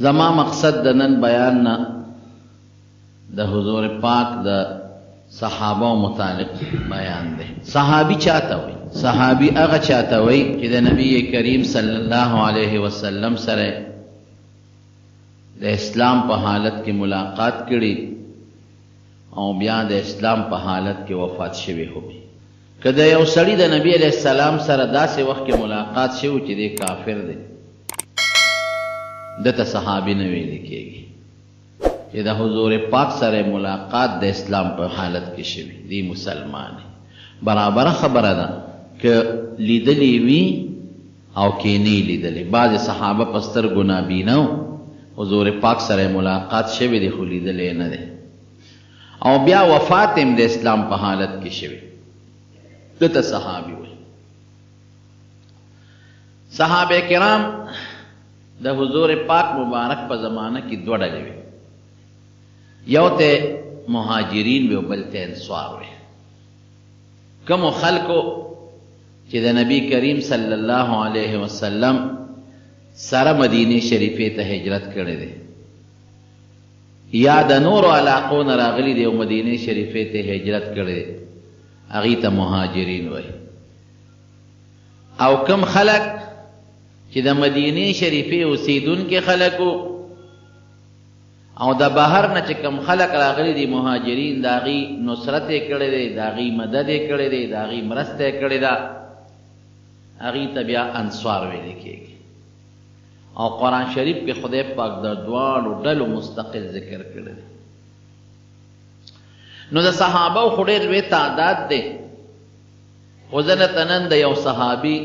زما مقصد د نن بیان نه د حضور پاک د صحابه متعلق بیان دی. صحابي چاته وي؟ صحابي هغه چاته وي چې د نبی کریم صلی الله علیه وسلم سره د اسلام په حالت کې ملاقات کړي او بیا د اسلام په حالت کې وفات شوی هو. کله یو سړی د نبی علیہ السلام سره داسې وخت کې ملاقات شو چې دی کافر دی، دته صحابي نه ویل کېږي. چې د حضور پاک سره ملاقات د اسلام په حالت کې شوی دی مسلمان برابر خبره ده که لیدلی وی او کې نه لیدلی. بعض صحابه پستر ګنابینو حضور پاک سره ملاقات شوی دی خو لیدلی نه دی او بیا وفات هم د اسلام په حالت کې شوی، دته صحابي وي. صحابه کرام د حضور پاک مبارک په زمانه کې دوه ډلې وي، یو ته مهاجرین وي او بل ته انصار وي. کوم خلکو چې د نبی کریم صلی الله علیه وسلم سره مدینه شریفه ته هجرت کړی دی یا د نورو علاقو نه راغلي دی او مدینه شریفه ته هجرت کړی دی، هغې ته مهاجرین وایي. او کم خلک چې د مدینه شریفه اوسیدونکي خلکو او د بهر نه چې کم خلک راغلي دي مهاجرین، د هغې نصرت یې کړی دی، د هغې مدد یې کړی دی، د هغې مرسته یې کړې ده، هغې ته بیا انصار ویل کېږي. او قرآن شریف کې خدای پاک د دواړو ډلو مستقل ذکر کړی دی. نو د صحابه خو ډېر لوی تعداد دی، خو زه نته نن د یو صحابي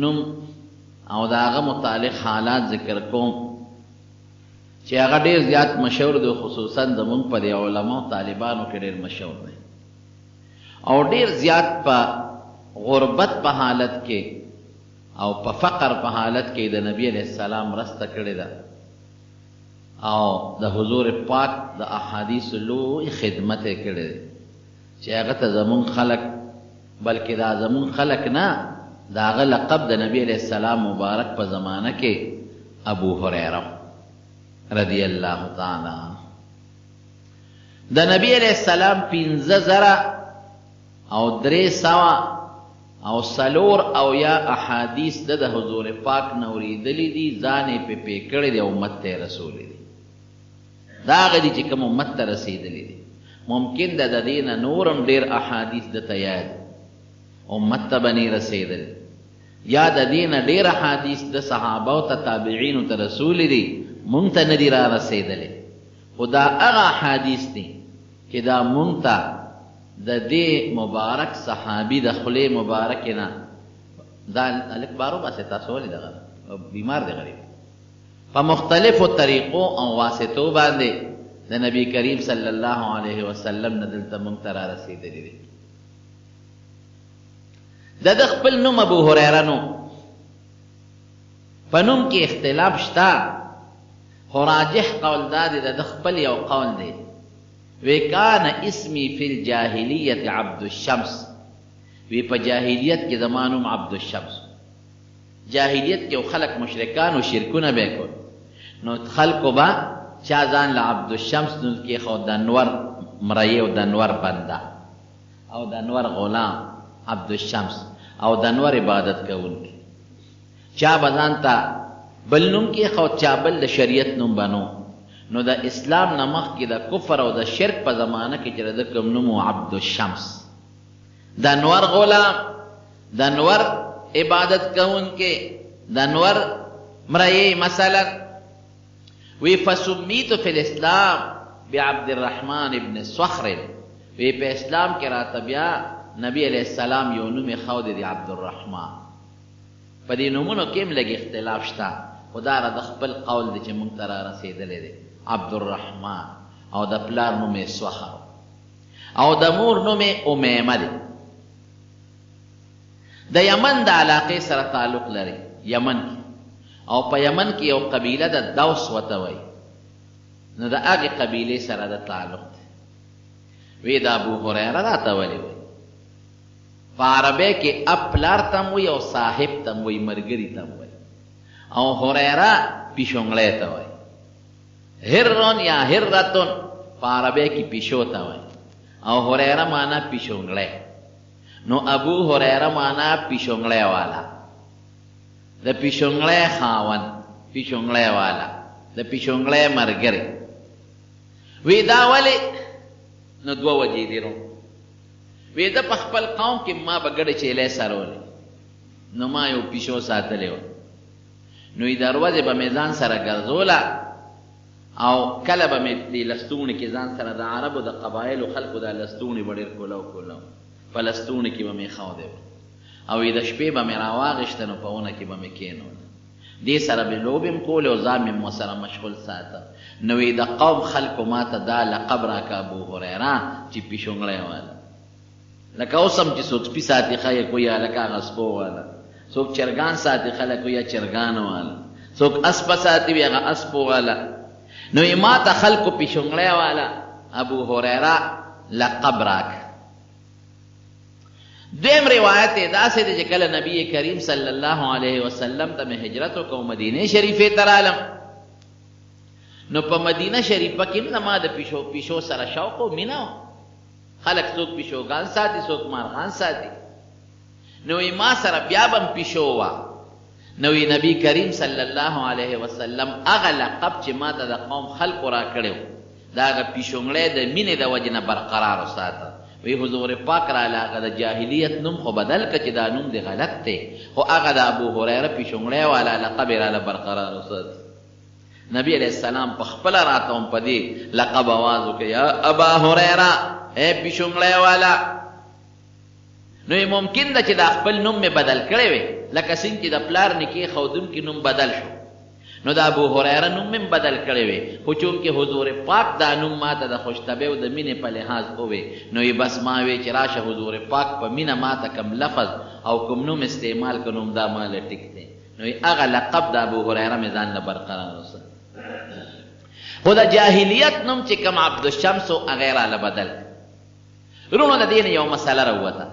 نوم او د هغه متعلق حالات ذکر کوم چې هغه ډېر زیات مشهور دی، خصوصا زمونږ په د علماو طالبانو کې ډېر مشهور دی او ډېر زیات په غربت په حالت کې او په فقر په حالت کې د نبی علیہ السلام مرسته کړې ده او د حضور پاک د احادیث لوی خدمت یې کړې ده چې هغه ته زمونږ خلک بلکې دا زمونږ خلک نه، د هغه لقب د نبی علیہ السلام مبارک په زمانه کې ابو هریره رضی الله تعالی عنه. د نبی علیہ السلام 15,000 او 300 او سلور او یا احادیث د حضور پاک نوریدلی دي، ځانې په پیکړې دی او امت ته رسولی دي. دا هغه دي چې کوم امت ته رسېدلی دي. ممکن ده د دې نه نورم ډېر احادیث درته یاد امت ته به نه رسېدلی، یا د دې نه ډېر احادیث د صحابو ته تابعینو ته رسولی دي، مونږ ته نه دي را رسېدلی. خو دا هغه احادیث دي چې دا مونږ ته د دې مبارک صحابي د خولې مبارکې نه دا هلک بارو باسې تاسو ولې دغه بیمار دی غریب په مختلفو طریقو او واسطو باندې د نبی کریم صلی الله علیه وسلم نه دلته مونږ ته را رسېدلی دی. د ده خپل نوم ابو هریره نو په نوم کې اختلاف شته، خو راجح قول دا دی د ده خپل یو قول دی وی کان اسمی فی الجاہلیت عبد الشمس، وی په جاہلیت کې زما نوم عبد الشمس. جاہلیت کې خلق مشرکان او شرکونه به کول، نو خلقو به چا ځان له عبد الشمس نوم کېښود، د انور مریی او د انور بنده او د انور غلام عبد الشمس او د انور عبادت کوونکی. چا به ځان ته بل نوم کېښود، چا بل د شریعت نوم بنو. نو د اسلام نه مخکې د کفر او د شرک په زمانه کې چې د کوم نوم و عبد الشمس، د انور غلام، د انور عبادت کوونکی، د انور مریی مثلا. وی فسمیت فی الاسلام بعبد الرحمن ابن صخر، وی په اسلام کې راته بیا نبی علیہ السلام یو نوم یې ښودی دی عبد الرحمن. په دې نومونو کې هم لږ اختلاف شته، خو دا د خپل قول دی چې مونږ ته را رسېدلی دی عبد الرحمن، او د پلار نوم یې سوخر او د مور نوم یې امیمه دی. د یمن د علاقې سره تعلق لري، یمن کې، او په یمن کې یو قبیله د دوس ورته وایي، نو د هغې قبیلې سره د تعلق دی. وی د ابو هریره راته ولې وایي؟ په عربی کې اب پلار تم وایي او صاحب تم وایي، ملګري تم وایي، او هریره پیشنګړی ته وایي. هرن یا هرتن په عربی کې پیشو ته وایي او هریره معنا پیشونګړی. نو ابو هریره معنا پیشونګړی والا، د پیشونګړی خاوند، پیشونګړی والا، د پیشونګړی مرګري. وی دا ولې؟ نو دوه وجې دي. نو وی د په خپل قوم کې ما به ګډې چیلې سرولې، نو ما یو پیشو ساتلی و. نو د ورځې به مې ځان سره ګرځوله او کله به مې دې لستوڼي کې ځان سره د عربو د قبایلو خلکو دا لستوڼي به ډېر کولو په لستوڼي کې به مې ښودی او د شپې به مې راواغېشته نو په ونه کې به مې کېنول. دې سره به لوبې م کولې او ځان مې ورسره مشغول ساته. نو د قوم خلکو ما ته دا لقب راکه ابو هریره چې پیشونګړی والا. لکه اوس هم چې څوک سپي ساتي خلک وایي هلکه هغه سپو والا، څوک چرګان ساتي خلک وایي چرګان والا، څوک اسپه ساتي وي هغه اسپو والا. نو ما ته خلکو پیشونګړی والا ابو هریره لقب راک. دویم روایت یې داسې دی چې کله نبی کریم صلی الله علیه وسلم ته مې هجرت وکړو مدینې شریفې ته رالم، نو په مدینه شریفه کې هم زما د پیشو سره شوق او مینه وه. خلک څوک پیشوګان ساتي، څوک مارغان ساتي. نو ما سره بیا به م پیشو وه. نو نبی کریم صلی الله علیه وسلم هغه لقب چې ما ته د قوم خلکو را کړی و د هغه پیشونګړی د مینې د وجې نه برقرار وساته. وی حضور پاک راله هغه د جاهلیت نوم خو بدل که چې دا نوم دی غلط دی، خو هغه د ابو هریره پیشونګړی والا لقب یې راله برقرار وساته. نبی علیہ السلام په خپله راته هم په دې لقب آواز وکړه یا ابا هریره ای پیشونګړی والا. نو ممکن ده چې دا خپل نوم مې بدل کړی وی، لکه څنګه چې د پلار نکې ښودونکي نوم بدل شو، نو د ابو هریره نوم مې بدل کړی وی، خو چونکې حضور پاک دا نوم ما ته د خوشطبع او د مینې په لحاظ ووی، نو یې بس ما وی چې راشه حضور پاک په مینه ما ته کوم لفظ او کوم نوم استعمال که نوم دا ماله ټیک دی. نو هغه لقب د ابو هریره مې ځان له برقرار وسه. خو د جاهلیت نوم چې کوم عبدالشمس و هغه یې راله بدل. وروڼو د دې نه یو مسله راووته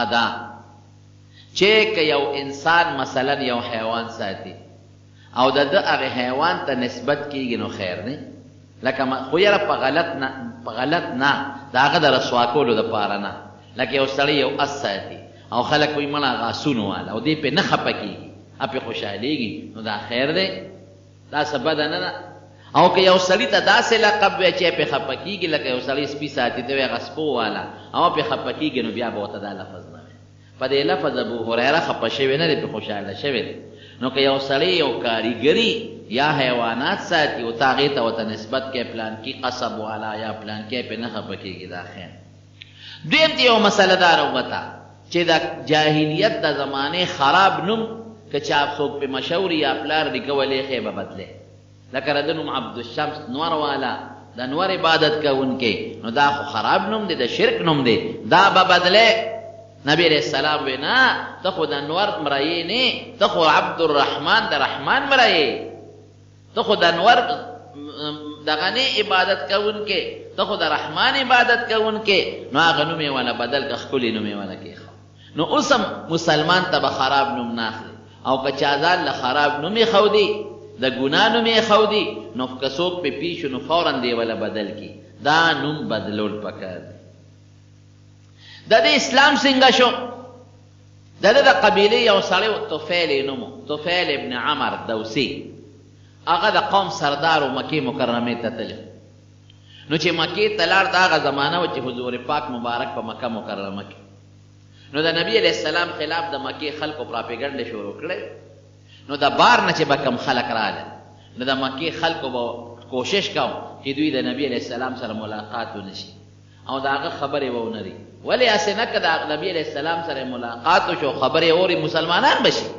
ادا چې که یو انسان مثلا یو حیوان ساتي او د ده هغې حیوان ته نسبت کېږي نو خیر دی، لکه خو یاره په غلط نه د هغه د رسوا کولو دپاره نه. لکه یو سړی یو اس ساتي او خلک وایي مړه هغه اسونو والا او دې پې نه خفه کېږي، پې خوشحالېږي، نو دا خیر دی، دا څه بده نه ده. او که یو سړي ته داسې لقب وی چې پې خفه کېږي، لکه یو سړی سپي ساتي ته وایي هغه سپو والا او پې خفه کېږي، نو بیا به ورته دا لفظ نه وي. په دې لفظ ابو هریره خفه شوی نه دی، پې خوشحاله شوی دی. نو که یو سړی یو کاریګري یا حیوانات ساتي او ته هغې ته ورته نسبت کوي پلانکي قصب والا یا پلانکی پې نه خفه کېږي، دا خیر. دویم ته یو مسله دا راووته چې د جاهلیت د زمانې خراب نوم که چا څوک پې مشهوري یا پلار نیکه ښې به بدلی، لکه د نوم عبدالشمس نور والا، د نور عبادت کوونکی، نو دا خو خراب نوم دی، د شرک نوم دی، دا به بدلی. نبی علیہ السلام وی نه ته خو د نور مرایې نه، ته خو عبدالرحمن د رحمان مرایې، ته خو د نور دغه نه عبادت کوونکی، ته خو د رحمان عبادت کوونکی. نو هغه نوم یې والا بدل که ښکلي نوم یې والا کېښود. نو اوس هم مسلمان ته به خراب نوم نه اخلي، او که چا ځان له خراب نوم یې ښودي، د ګناه نوم یې ښودي، نو که څوک پې پی شو نو فورا دی والا بدل کړي. دا نوم بدلول پکار دی. د دې اسلام څنګه شو؟ د ده د قبیلې یو سړی و طفیل یې نوم و، طفیل ابن عمر دوسي. هغه د قوم سردار و مکې مکرمې ته تللی. نو چې مکې ته لاړ، د هغه زمانه و چې حضور پاک مبارک په مکه مکرمه کې، نو د نبي علیہ السلام خلاف د مکې خلکو پراپیګنډې شروع کړی. نو د بار نه چې به کم خلک راغلل، نو د مکې خلکو به کوشش کوم چې دوی د نبي علیہ السلام سره ملاقات ونه شي او د هغه خبرې به ونه ري. ولې هسې نه که د نبي علیہ السلام سره ملاقات وشو خبرې اوري مسلمانان به شي.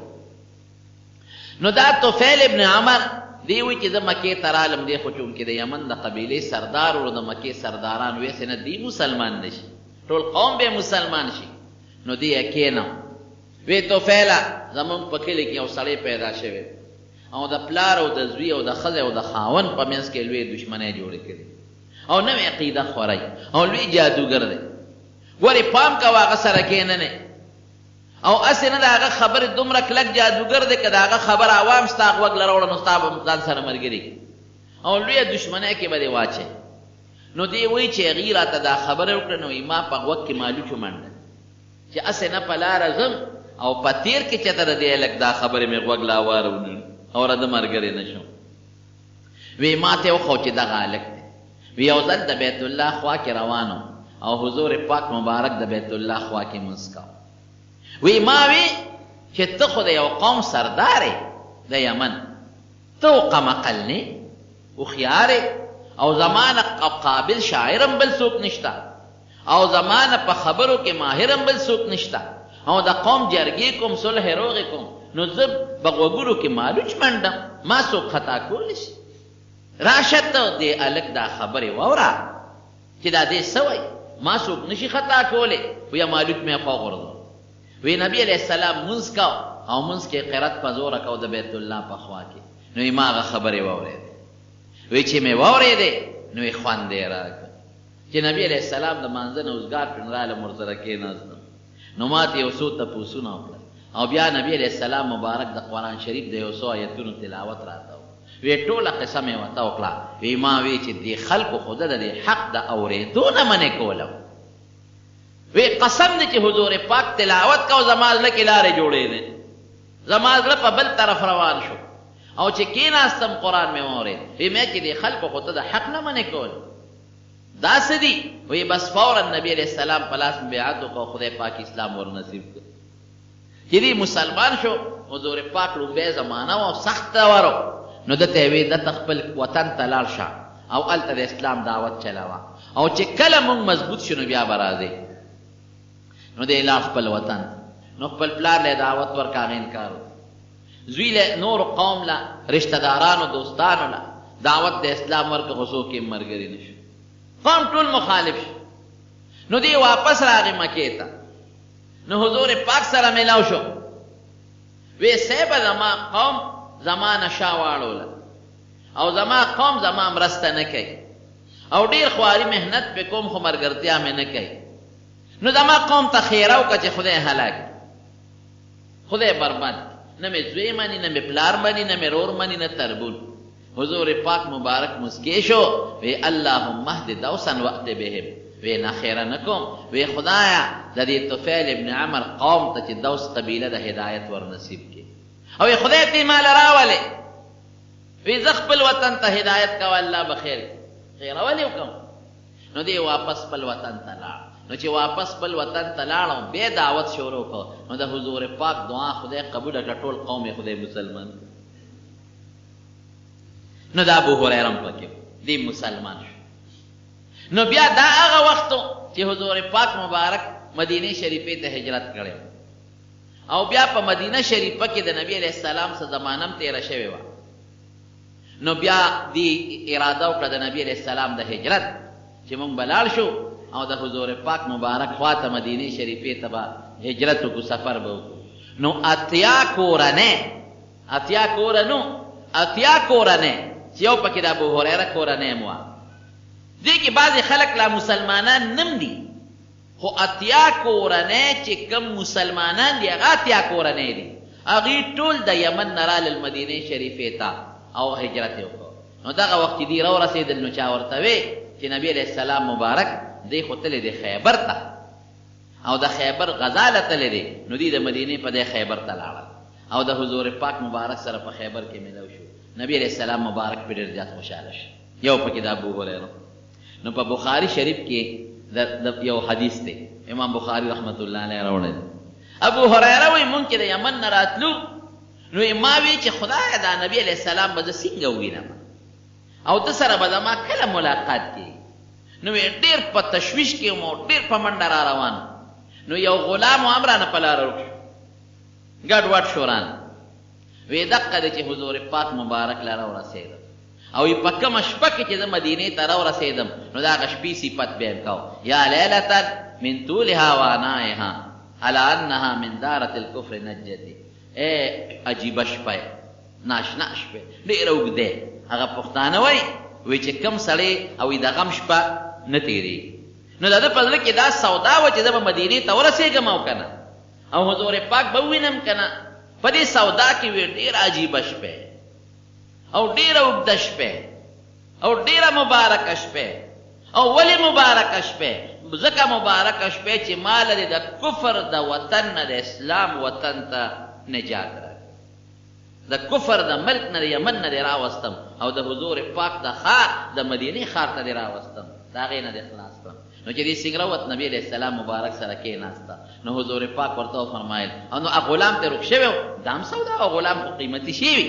نو دا طفیل ابن عمر دی وی چې زه مکې ته رالم، دی خو چونکې د یمن د قبیلې سردار و، د مکې سرداران ویسې نه دی مسلمان نه شي، ټول قوم به مسلمان شي. نو دی یې کېنم وی طفیله زمونږ په کلي کې یو سړی پیدا شوی او د پلار او د زوی او د ښځې او د خاوند په منځ کې لوی دشمنۍ جوړې کړي او نوې عقیده خورئ او لوی جادوګر دی. ګورې پام کوه هغه سره کېننې او هسې نه د هغه خبرې دومره کلک جادوګر دی که د هغه خبر عوام ستا غوږ له راوړه نو ستا به ځان سره ملګري او لوی دشمنی کې به دې واچي. نو دی وایي چې هغې راته دا خبره وکړه، نو ما په غوږ کې مالوچ ومنډه چې هسې نه په لاره ځم او په تیر کې چېرته د دې هلک دا خبرې مې غوږ لا واورونې او راده ملګری نه شم. وی ما ته وښو چې دغه هلک دی. وی یو ځل د بیت الله خوا کې روانو او حضور پاک مبارک د بیت الله خوا کې مونځ کوه. وی ما وی چې ته خو د یو قوم سردار د یمن، ته قمقل نه هوښیار او زمانه قابل شاعرم بل څوک نشته او زمانه په خبرو کې ماهرم بل څوک نشته او د قوم جرګې کوم صلح روغې کوم، نو زه به غوږونو کې مالوچ منډم، ما څوک خطا کولی شي؟ راشه ته دې هلک دا خبرې واوره چې دا دې څه وایي، ما څوک نشي خطا کولی. ویا مالوچ مې خوا غورځو. وی نبی علیہ السلام مونځ کو او مونځ کې قرت په زوره کو د بیت الله په خوا کې. نو یې ما هغه خبرې واورېدې. وی چې مې واورېدې نو یې خوند یې راکړ چې نبی علیہ السلام د مانځه نه اوزګار کړم رالم ورسره کېناستم. نو ما ته یو څو تپوسونه وکړل او بیا نبی علیہ السلام مبارک د قرآن شریف د یو څو آیتونو تلاوت راته وی ټوله قصه مې ورته وکړه. وی ما وی چې دې خلکو خو د دې حق د اورېدو نه منې کولم. وی قسم دی چې حضور پاک تلاوت کو زما زړه کې لارې جوړېدې، زما زړه په بل طرف روان شو او چې کېناستم قرآن مې واورېد. وی مې چې دې خلکو خو ته د حق نه منې کول دا څه دي؟ وی بس فورا نبی علیہ السلام په لاس بیعت وکړو، خدای پاک اسلام ور نصیب کړ. چې دې مسلمان شو، حضور پاک لومبۍ زمانه و سخته ورو، نو دته وی دته خپل وطن ته لاړ شه او هلته د اسلام دعوت چلاوه او چې کله مونږ مضبوط شو نو بیا به راځې. نو دی لاړ خپل وطن، نو خپل پلار له دعوت ورکړه، هغه انکار وکړ. زوی له نور قوم له رشته دارانو دوستانو له دعوت د اسلام ورکړه، خو څوک یې ملګري نه شو، قوم ټول مخالف شو. نو دی واپس راغی مکې ته، نو حضور پاک سره میلاو شو. وی صاحبه زما قوم زما نشا واړوله او زما قوم زما مرسته نه کوي او ډېر خواري محنت پې کوم خو ملګرتیا مې نه کوي. نو زما قوم ته خیره وکړه چې خدای هلاک خدای برباد، نه مې زوی مني، نه مې پلار مني، نه مې رور مني، نه تربون. حضور پاک مبارک مسکی شو. وی اللهم اهد دوسا وأت بهم. وی نه خیره نه کوم. وی خدایا د دې طفیل ابن عمر قوم ته چې دوس قبیله د هدایت ور نصیب کړي او وی خدای ته مال راولې. وی زه خپل وطن ته هدایت کوه، الله به خیر کړي. خیره ولې وکړم؟ نو دی واپس خپل وطن ته لاړ. نو چې واپس خپل وطن ته لاړم بیا دعوت شروع کړ. نو د حضور پاک دعا خدای قبوله کړه، ټول قوم یې خدای مسلمان کړ. نو دا ابو هریره پکې دی مسلمان شو. نو بیا دا هغه وخت چې حضور پاک مبارک مدینه شریفه ته هجرت کړی او بیا په مدینه شریفه کې د نبی علیہ السلام سره زمانم تیره شوې وه. نو بیا دی اراده وکړه د نبی علیہ السلام د هجرت چې مونږ به لاړ شو او د حضور پاک مبارک خواته مدینه شریفه ته به هجرت وکړو، سفر به وکړو. نو اتیا کورنۍ چې یو پکې د ابو هریره کورنۍ م وه. دې کې بعضې خلک لا مسلمانان نم دي، خو اتیا کورنۍ چې کم مسلمانان دي هغه اتیا کورنۍ دي، هغوی ټول د یمن نه رالل مدینې شریفې ته او هجرت یې وکړو. نو دغه وخت چې دوی راورسېدل نو چا ورته وی چې نبی علیہ السلام مبارک دی خو تللی دی خیبر ته او د خیبر غزا له تللی دی، نو دوی د مدینې په دی خیبر ته لاړل او د حضور پاک مبارک سره په خیبر کې میلاو شو. نبی علیہ السلام مبارک پې ډېر زیات خوشحاله شو. یو پکې د ابو هریره. نو په بخاري شریف کې د یو حدیث دی، امام بخاري رحمت الله علیه راوړی. ابو هریره وایي مونږ چې د یمن نه راتلو نو ما وی چې خدایه دا نبی علیہ السلام به زه څنګه ووینم او ده سره به زما کله ملاقات کېږي. نو ډېر په تشویش کې وم او ډېر په منډه را روان. نو یو غلام هم رانه په لاره وکړو، ګډ وډ شو رانه. وی دقه دی چې حضور پاک مبارک له راورسېدم او په کومه شپه کې چې زه مدینې ته راورسېدم نو د هغه شپې صفت به یې کو. یا لیلة من طولها وعنایها على انها من دارة الكفر نجتي. عجیبه شپه، ناشنا شپه، ډېره اوږده. هغه پښتانه وایي چې کم سړی او د غم شپه نه تېرېږي. نو د ده په زړه کې دا سودا وه چې زه به مدینې ته ورسېږم او که نه او حضور پاک به ووینم که نه. په دې سودا کې وی ډېره عجیبه شپه او ډېره اوږده شپه او ډیره مبارک شپه. او ولی مبارک شپه؟ ځکه مبارک شپه چې مال دې د کفر د وطن نه د اسلام وطن ته نجات راکړي. د کفر د ملک نه د یمن نه دې راوستم او د حضور پاک د ښار د مدینې ښار ته دې راوستم، د هغې نه دې خلاص کړم. نو چې دې سنګروت نبي علیه السلام مبارک سره کېناسته، نو حضور پاک ورته وفرمایل او نو غلام ته رک شوی و، دا هم سودا او غلام خو قیمتي شی وي.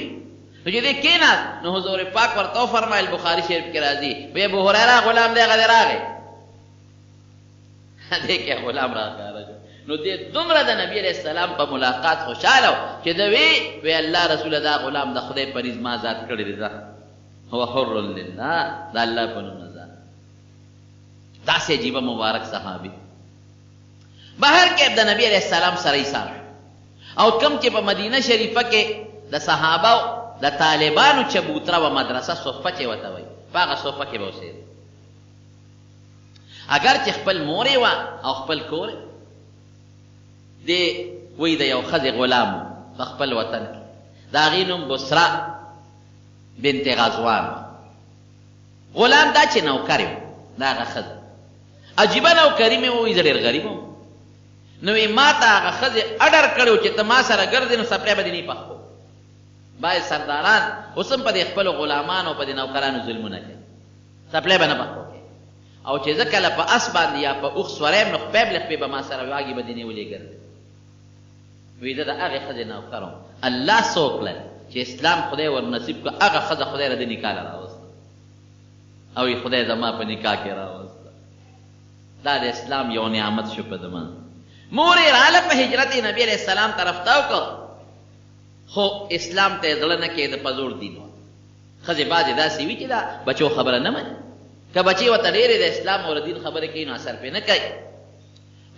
نو چې دې کېناست نو حضور پاک ورته وفرمایل، بخاري شریف کې راځي، وی ابو هریره غلام دی هغه دې راغی. دې کې غلام راښکاره شو. نو دې دومره د نبی علیه السلام په ملاقات خوشحاله و چې د وی الله رسوله دا غلام د خدای په نیز ما ازاد کړی دی، هو حر لله، د الله په نوم ازاد. داسې عجیبه مبارک صحابي. بهر کې د نبی علیه السلام سره ایثار او کوم چې په مدینه شریفه کې د صحابه د طالبانو چبوتره و مدرسه صفه چې ورته وایي، په هغه صفه کې به اوسېده. اگر چې خپل مور یې وه او خپل کور دی وی د یو ښځې غلام په خپل وطن کې، د هغې نوم بسره بنت غزوان وه. غلام دا چې نوکر و د هغه ښځه، عجیبه نوکري مې ووایي، زه ډېر غریب وم. نو یې ما ته هغه ښځې اډر کړی و چې ته ما سره ګرځې نو څپلی به دې نه پخ کوو. بعضې سرداران اوس هم په دې خپلو غلامانو په دې نوکرانو ظلمونه کوي، څپلی به نه پخ کوو. او چې زه کله په اس باندې یا په اوښ سوری یم نو خپې بلې خپې به ما سره واګې به دې نیولې ګرځې. وی زه د هغې ښځې نوکر وم. الله څه وکړل چې اسلام خدای ور نصیب کړه، هغه ښځه خدای را د نکاح له راوسته او یې خدای زما په نکاح کې راوسته. دا د اسلام یو نعمت شو په زما. مور یې راله په هجرت یې نبي علیه السلام طرف ته وکړ، خو اسلام ته یې زړه نه کېده، په زور دین وه. ښځې بعضې داسې وي چې دا بچو خبره نه مني، که بچې ورته ډېرې د اسلام او د دین خبرې کوي نو اثر پرې نه کوي،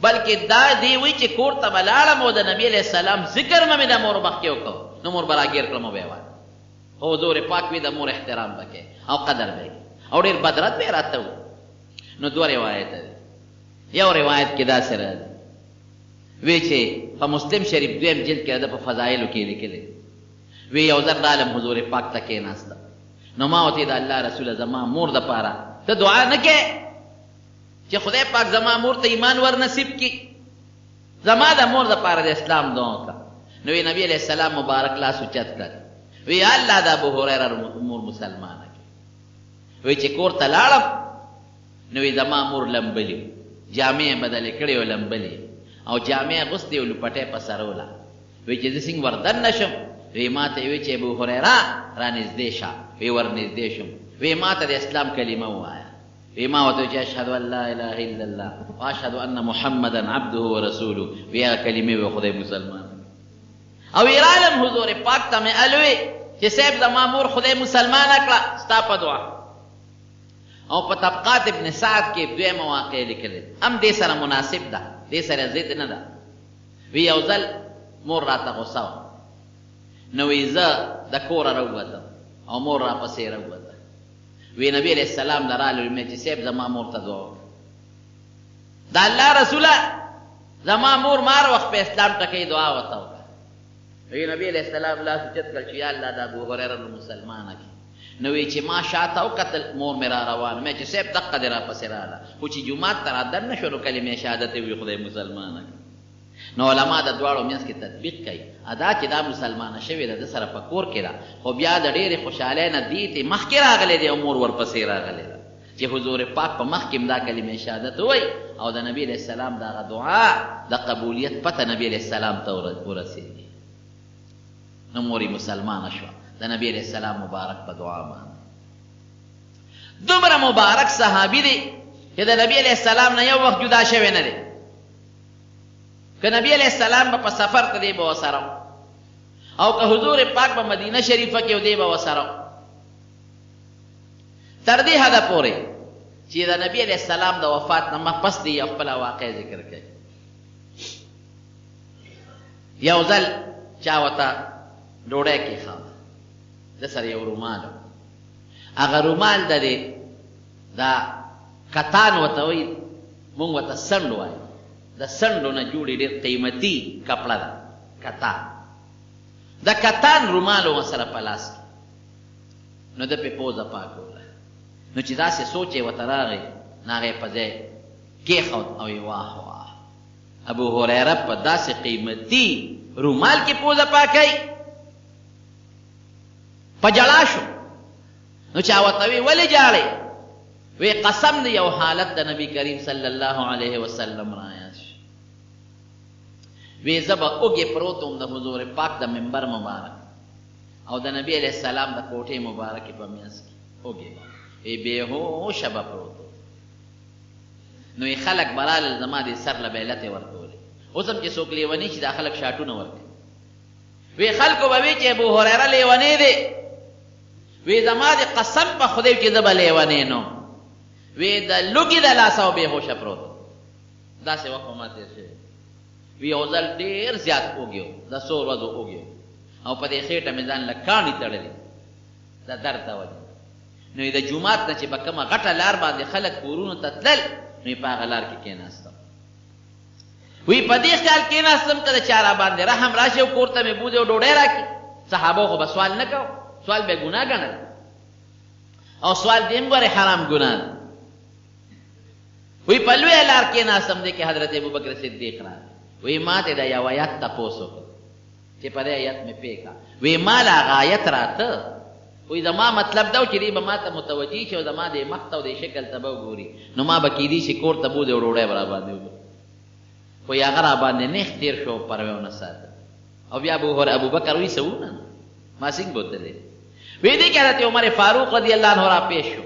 بلکې دا دی وایي چې کور ته به لاړم او د نبي علیه السلام ذکر به مې د مور مخکې وکړو نو مور به راګیر کړم او به یې وایي. او حضور پاک وي د مور احترام به کوي او قدر به یې او ډېر بدرت به یې راته و. نو دوه روایته دی. یو روایت کې داسې راځي وی چې په مسلم شریف دویم جلد کې د په فضایلو کې لیکلی وی یو ځل رالم حضور پاک ته کېناسته، نو ما ورته د الله رسوله زما مور دپاره ته دعا نه کې چې خدای پاک زما مور ته ایمان ور نصیب کړي، زما د مور دپاره د اسلام دعا وکړه. نو وی نبی علیه السلام مبارک لاس اوچت کړ، وی الله د ابو هریره مور مسلمانه کړي. وی چې کور ته لاړم نو وی زما مور لمبلي، جامې بدلې کړې و لمبلې او جامې اغوستې و لپټۍ په سر وله. وی چې زه څنګه وردن نه شم؟ وی ما ته وی چې ابو هریره رانږدې شه. وی ورنږدې شم. وی ما ته د اسلام کلمه ووایه. وی ما ورته وی چې اشهد ان لا اله الا الله واشهد ان محمدا عبده ورسوله. وی هغه کلمې وی خدای مسلمان. او وی رالم حضور پاک ته مې الوی چې صاحب زما مور خدای مسلمانه کړه ستا په دعا. او په طبقات ابن سعد کې دویمه واقع لیکلې هم دې سره مناسب ده، دې سره ضد نه ده. وی یو ځل مور راته غوسه وه، نو وی زه د کوره راووتم او مور راپسې راووته. وی نبی علیه السلام له راغلو مې چې صاحب زما مور ته دعا وکړه. د الله رسوله زما مور مار وخت په اسلام ټکۍ دعا ورته وکړه. وی نبی علیه السلام لاس اوچت کړ چې یا الله د ابو هریره مسلمانه کړي. نو وی چې ما شاته وکتل مور مې را روان، مې چې صاحب دقه دې راپسې راغله، خو چې جومات ته رادن نه شو نو کلمې شهادت یې وي خدای مسلمانه کړي. نو علما د دواړو منځ کې تطبیق کوي، ادا چې دا مسلمانه شوې ده د سره په کور کې ده، خو بیا د ډېرې خوشحالۍ نه دې ته مخکې راغلی دی او مور ورپسې راغلی ده چې حضور پاک په مخکې هم دا کلمې شهادت ووایي او د نبي علیه السلام د هغه دعا د قبولیت پته نبي علیه السلام ته ورسېږي. نو مور یې مسلمانه شوه د نبی علیه السلام مبارک په دعا باندې. دومره مبارک صحابي دی چې د نبی علیه السلام نه یو وخت جدا شوی نه دی. که نبی علیه السلام به په سفر ته دی به ورسره او که حضور پاک په مدینه شریفه کې دی به ورسره، تر دې حده پورې چې د نبی علیه السلام د وفات نه مخپس دی یو خپله واقع ذکر کوي. یو ځل چا ورته ډوډۍ کېښوده، د سره یو رومال و، هغه رومال د دې دا کتان ورته وایي، مونږ ورته سنډ وایو، د سنډو نه جوړې ډېر قیمتي کپړه ده کتان. د کتان رومال و سره په لاس کې، نو ده پې پوزه پاکوله. نو چې داسې سوچ یې ورته راغی نو هغه یې په ځای کېښود او یې واه واه ابو هریره په داسې قیمتي رومال کې پوزه پاکوي په جړا شو. نو چا ورته وی ولې جاړې؟ وی قسم دی یو حالت د نبی کریم صلی الله علیه وسلم را یاد شي. وی زه به اوږې پروت وم د حضور پاک د منبر مبارک او د نبی علیه السلام د کوټې مبارکې په منځ کې اوږې به وی بېهوشه به پروت وم. نو یې خلک به رالل زما دې سر له بیلتې ورکولې. اوس هم چې څوک لیوني شي دا خلک شاټونه ورکوي. وی خلکو به وی چې ابو هریره لیونی دی. وی زما دې قسم په خدای چې زه به لیونی نو وی د لوګي د لاسه او بېهوشه پروت داسې وخت په ما تېر شوی. وی یو ځل ډېر زیات اوږې و د څو ورځو اوږې او په دې خېټه مې ځان له کاڼي تړلې د درد د وجې. نو د جومات نه چې به کومه غټه لار باندې خلک کورونو ته تلل نو په هغه لار کې کېناستم. وی په دې خیال کېناستم که د چا را باندې رحم راشي او کور ته مې بوځي او ډوډۍ راکړي. صحابو خو به سوال نه کوو، سوال به ګناه ګڼل او سوال دې هم ګورې حرام ګناه ده. وی په لویه لار کېناستم دی کې حضرت ابوبکر صدیق راغی. وی ما ته د یو آیت تپوس وکړ چې په دې آیت مې پوه کړه. وی ما له هغه آیت راته وی زما مطلب دا و چې دی به ما ته متوجه شي او زما د مخ ته او د شکل ته به وګوري نو ما به کیدی شي کور ته بوځي او ډوډۍ به را باندې وکړي. خو یې هغه را باندې نیغ تېر شو پروا ونه ساته. او بیا ابوبکر وی څه ونه ما څنګه بوتلې. وی دې کې حضرت عمر فاروق رضی الله عنه را پیش شو.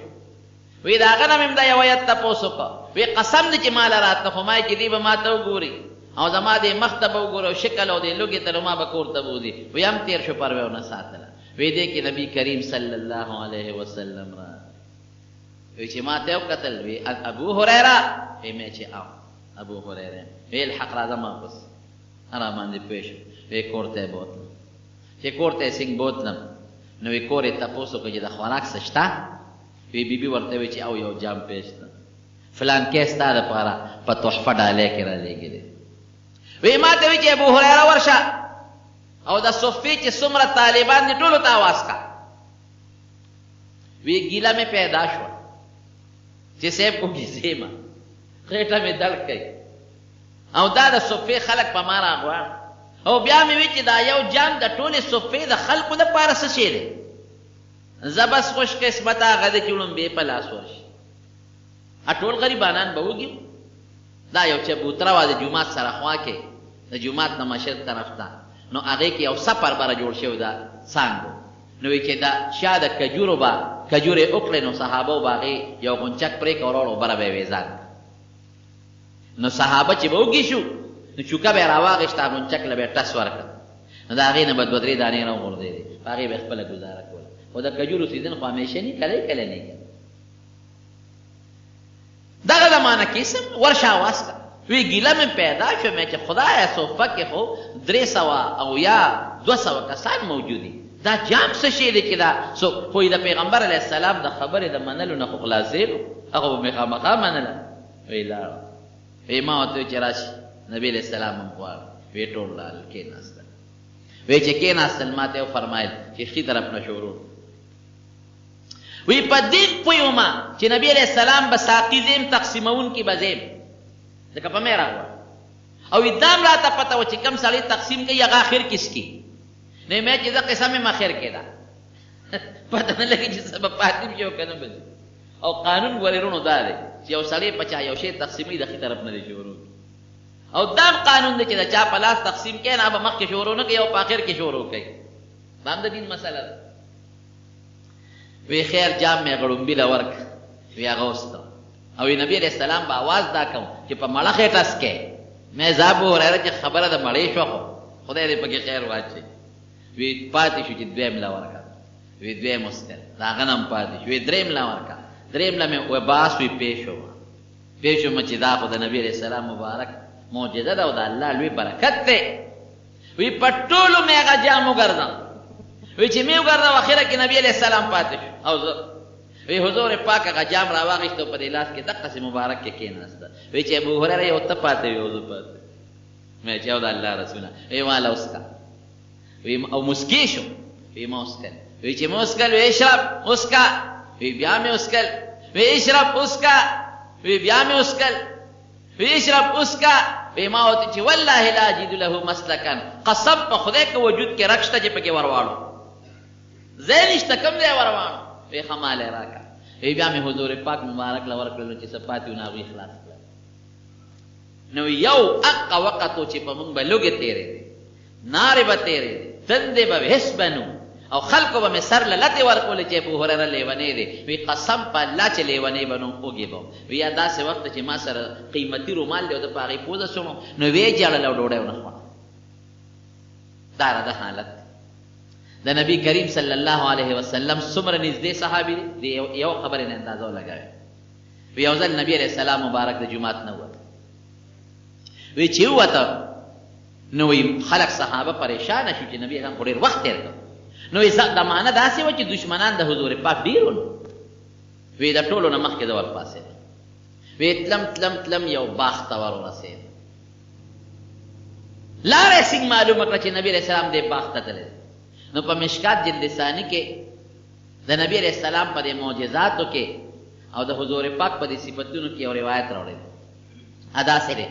وی د هغه نه مې دا یو آیت تپوس وکړ. وی قسم دی چې ما له راته خو ما چې دی به ما ته وګوري او زما د مخ ته به وګوري او شکل او د لوګي ته ما به کور ته بوځي. وی هم تېر شو پروا ونه ساتله. وی دې کې نبی کریم صلی الله علیه وسلم را وی چې ما ته وکتل. وی ابو هریره وی مې چې ابو هریره وی الحق راځه ما پس را باندې پوه شو. وی کور ته یې بوتلم. چې کور ته یې څنګه بوتلم نو وی کور یې تپوس وکړ چې د خوراک څه شته؟ وی بیبي ورته وی چې او یو جام پیش ده فلان کې ستا دپاره په تحفه ډالۍ کې را لېږلی. وی ما ته وی چې ابو هریره ورشه او د صفې چې څومره طالبان دي ټولو ته اواز کا. وی ګیله مې پیدا شوه چې صاحب وږي زېمه خېټه مې درد کوي او دا د صفې خلک په ما راغواړي او بیا مې وی چې دا یو جام د ټولې صفې د خلکو دپاره څه شی دی؟ زه بس خوش قسمته هغه دی چې وړومبې په لاس ورشي. ټول غریبانان به وږي. دا یو چبوتره وه د جومات سره خوا کې د جومات نه مشرق طرف ته نو هغې کې یو سپر بره جوړ شوی ده څانګو. نو وی چې دا شا د کجورو به کجورې وکړې نو صحابو به هغې یو غونچک پرې کړه وروړو بره به یې ویزان. نو صحابه چې به وږي شو نو چوکه به یې راواغېشته غونچک له به یې ټس ورکړه نو د هغې نه به دوه درې دانې راوغورځېدې په هغې به یې خپله ګزاره کوله. خو د کجورو سیزن خو همیشه نه کله کله نه کوي. دغه زمانه کې سم ورشه اواز کا. وی ګیله مې پیدا شو مې چې خدایه صوفه کې خو 300 او یا 200 کسان موجود دي. دا جام څه شی دی چې دا خو د پیغمبر علیه السلام د خبرې د منلو نه خو خلاصېدو هغه به مې خامخا منله. وی لاړه. وی ما ورته وی چې راشي نبي علیه السلام هم غواړي. وی ټول لاړل کېناستل. وی چې کېناستل ما ته وفرمایل چې ښي طرف نه شروع. وی په دې پوه وم چې نبی علیه السلام به ساقي زیم تقسیمونکي به زیم ځکه په مې راغواړه او دا هم راته پته وه چې کوم سړی تقسیم کوي هغه اخر کې څکي. نو مې چې زه قصه مې اخر کې ده پته نه لګي چې څه به پاتې شي او که نه به ځي. او قانون ګورې وروڼو دا دی چې یو سړی په چا یو شی تقسیموي د ښي طرف نه دی شروع او دا هم قانون دی چې د چا په لاس تقسیم کوي نه به مخکې شروع نه کوي او په اخر کې شروع کوي. دا هم د دین مسله ده. وی خیر جام مې غړومبي له ورک وی هغه وسته او نبی علیه السلام به آواز دا کوم چې په مړه خېټه څکې. مې زه ابو هریره چې خبره د مړې شوه خو خدای دې پکې خیر واچوي. وی پاتې شو چې دویم له ورکه وی دویم وسکل د هغه نه هم پاتې شو. وی دریم له ورکه دریم له مې باس وی پیش وه پیش وم چې دا خو د نبي علیه السلام مبارک معجزه ده او د الله لوی برکت دی. وی په ټولو مې هغه جام وګرځم. وی چې مې وګرځم اخره کې نبی علیه السلام پاتې شو او زه وی حضور پاک هغه جام راواغېست او په دې لاس کې دقسې مبارک کې کېناسته. وی چې ابو هریره یو ته پاتې وي او زه پاتې. مې چې او د الله رسوله وی ماله وسکه وی او مسکې شو. وی ما وسکل. وی چې ما وسکل وی اشرب وسکه. وی بیا مې وسکل. وی اشرب اسکا، وی بیا مې اسکل، وی اشرب اسکا، وی ما ورته چې والله لا اجد له مسلکا، قسم په خدای که وجود کې رک شته چې پکې ورواړو، ځای نشته کوم ځای ورواړو. وی ښه مال یې راکړه. وی بیا مې حضور پاک مبارک له ورکړلو چې څه پاتې وو نو هغوی خلاص کړل. نو یو هغه وخت و چې په موږ به لوږې تېرې دي، نارې به تېرې دي، دندې به حس بنو او خلکو به مې سر له لتې ورکولې چې ابو هریره لیونی دی. وی قسم په الله چې لیونی به نو اوږې به وی یا داسې وخت چې ما سره قیمتي رومال دی او د په هغې پوزه شوم نو ویې جړل او ډوډۍ ونه خوړه. دا را ده حالت د نبی کریم صلی الله علیه وسلم څومره نږدې صحابي دی. یو خبرې نه اندازه ولګوئ. وی یو ځل نبی علیه السلام مبارک د جومات نه ووت. وی چې ووته نو وی خلک صحابه پریشانه شو چې نبي اسلام خو ډېر وخت تېر کړ. نو د معنه داسې وه چې دشمنان د حضور پاک ډېر ول. وی د ټولو نه مخکې زه ورپاڅېدم. وی تلم تلم تلم یو باغ ته ورورسېد. لاره یې څنګه معلومه کړه چې نبي علیه السلام دې باغ ته تللی. نو په مشکات جلد ثاني کې د نبي علیه السلام په دې معجزاتو کې او د حضور پاک په دې صفتونو کې یو روایت راوړی دی. داسې دی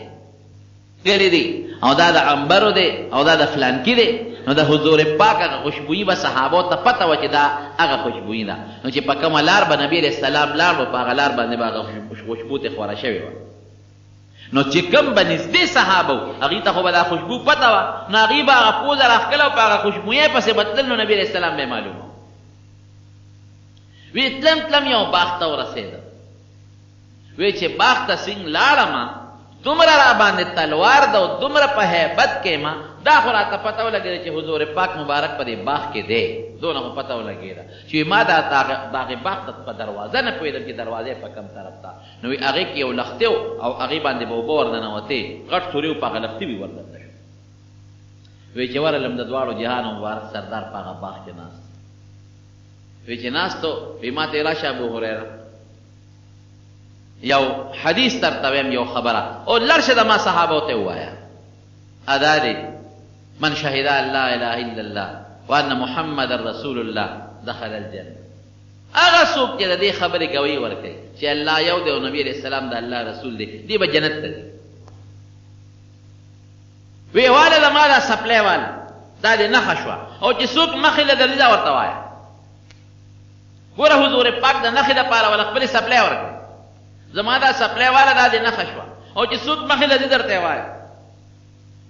ویلي دي او دا د عنبرو دی او دا د فلانکي دی. نو د حضور پاک هغه خوشبویي به صحابو ته پته وه چې دا هغه خوشبویي ده. نو چې په کومه لار به نبي علیه السلام لاړ نو په هغه لار باندې به هغه خوشبو ترې خوره شوې وه. نو چې کوم به نږدې صحابه وو هغوی ته خو به دا خوشبو پته وه، نو هغوی به هغه پوزه راښکله او په هغه خوشبویۍ پسې به تلل. نو نبي علیه السلام به یې معلومه وی تلم تلم یو باغ ته ورسېده. وی چې باغ ته څنګه لاړمه دومره را باندې تلوار ده او دومره په هیبت کې ما دا خو راته پته ولګېده چې حضور پاک مبارک په دې باغ کې دی. دونه خو پته ولګېده چې ما دا هغې باغ ته په دروازه نه پوهېدم چې دروازې په کوم طرف ته. نو وی هغې کې یو لښتې و او هغې باندې به اوبه ورننوتې، غټ سوري و په هغه لښتې وي ورننه شو. وی چې ورغلم د دواړو جهانو مبارک سردار په هغه باغ کې ناست. وی چې ناست و وی ما ته راشه ابو هریره یو حدیث درته ویم، یو خبره او لړ شه د ما صحابو ته ووایه. ادا دی من شهد ان لا اله الا الله وان محمد رسول الله دخل الجنه. هغه څوک چې د دې خبرې ګویي ورکوي چې الله یو دی او نبي علیه السلام د الله رسول دی، دی به جنت ته ځي. وی واله د ما دا سپلی واله دا دې نښه شوه او چې څوک مخې له درځي دا ورته وایه. ګوره حضور پاک د نښې دپاره وله خپلې سپلی ورکړي. زما دا سپلی واله دا دې نښه شوه او چې څوک مخې له ځي درته یې وایه.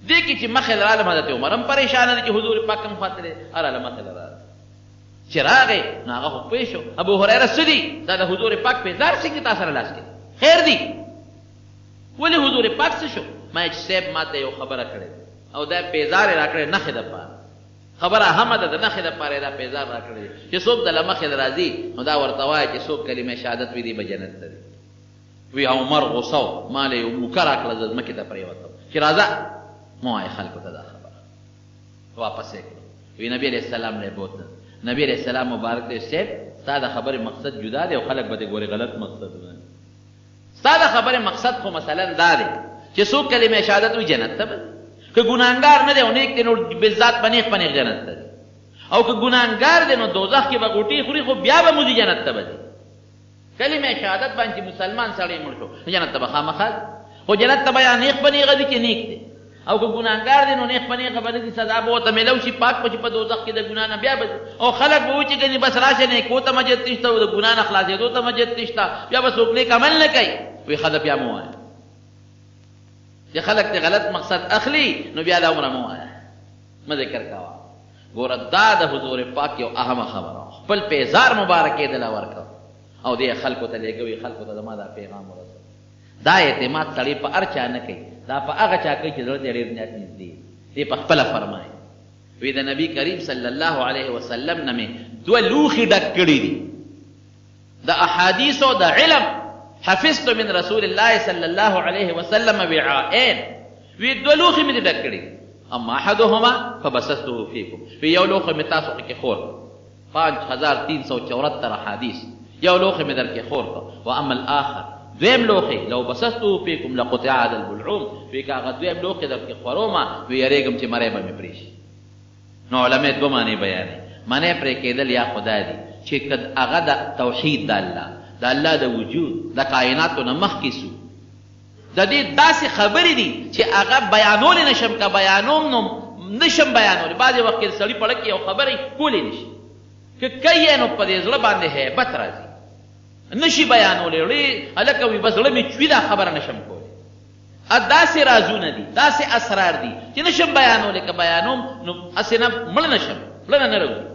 دې کې چې مخې له راغلم حضرت عمر هم پریشانه دی چې حضور پاک کوم خواته دی، هراله مخې له راغی. چې راغی نو هغه خو پوه شو ابو هریره څه دي دا د حضور پاک پیزار څنګه تا سره لاس کې خیر دی ولې حضور پاک څه شو؟ ما چې صاحب ما ته یو خبره کړې او دا پیزار یې راکړی نښې دپاره. خبره همه ده د نښې دپاره یې دا پیزار راکړی چې څوک د له مخې له راځي نو دا ورته وایه چې څوک کلمې شهادت وي دی به جنت ته ځي. وی عمر غوسه و، ما له یو موکه راکړه زه ځمکې ته پرېوتم چې راځه مو وایه خلکو ته دا خبره. واپس یې کړو. وی نبي علیه السلام نه یې بوتل. نبی علیہ السلام مبارک دی صاحب ستا د خبرې مقصد جدا دی او خلک به دې ګورې غلط مقصد نه. ستا د خبرې مقصد خو مثلا دا دی چې څوک کلمې شهادت وي جنت ته به ځي، که ګناهګار نه دی او نیک دی نو بالذات په نیغ په نیغ جنت ته ځي، او که ګناهګار دی نو دوزخ کې به غوټې خوري خو بیا به مو ځي جنت ته به ځي. کلمې شهادت باندې مسلمان سړی مړ شو جنت ته به خامخا ځي، خو جنت ته به یا نیغ په نیغه ځي چې نیک دی، او که ګناهګار دی نو نیغ په نیغه به نه ځي، سزا به ورته میلاو شي پاک به چې په دوزخ کې د ګناه نه بیا به ځي. او خلک به وایي چې ګنې بس راشه نیکو ته مجد نشته او د ګناه نه خلاصېدو ته مجد نشته، بیا به څوک نیک عمل نه کوي. وایي ښه ده بیا مو وایه چې خلک ته غلط مقصد اخلي نو بیا دا عمره مو وایه مه ذکر کوه. ګوره دا د حضور پاک یو اهمه خبره خپل پیزار مبارک یې دله ورکړه او دې خلکو ته لېږوي خلکو ته زما دا پیغام ورسوي. دا اعتماد سړی په هر چا نه کوي، دا په هغه چا کوي چې زړه ته ډېر نیت نږدې دی. په خپله فرمایي وی د نبي کریم صلی الله علیه وسلم نه مې دوه لوښي ډک کړي دي د احادیثو د علم. حفظت من رسول الله صلی الله علیه وسلم وعاءین. وی دوه لوښي مې دې ډک کړي، اما احدهما فبسطته فیکم. وی یو لوښی مې تاسو کې خور 5374 احادیث یو لوښی مې در کې خور کړ. واما الاخر دویم لوښی لو بسطته فیکم لقطع هذا البلعوم. وی که هغه دویم لوښی در کې خورومه وی یریږم چې مری به مې پرې شي. نو علما دوه معنی بیانوي. معنی پرې کېدل یا خدای دی چې که هغه د توحید د الله د الله د وجود د کائناتو نه مخکې سو د دې داسې خبرې دي چې هغه بیانولی نشم که بیانوم نو نشم بیانولی بعضې وخت کې سړي په کې یو خبرې کولی نشي که کوي نو په دې زړه باندې هیبت راځي نشي بیانولی هلکه وي بس زړه مې چوي دا خبره نشم کولی داسې رازونه دي داسې اسرار دي چې نشم بیانولی که بیانوم نو هسې نه مړه نشم مړه نه راوځي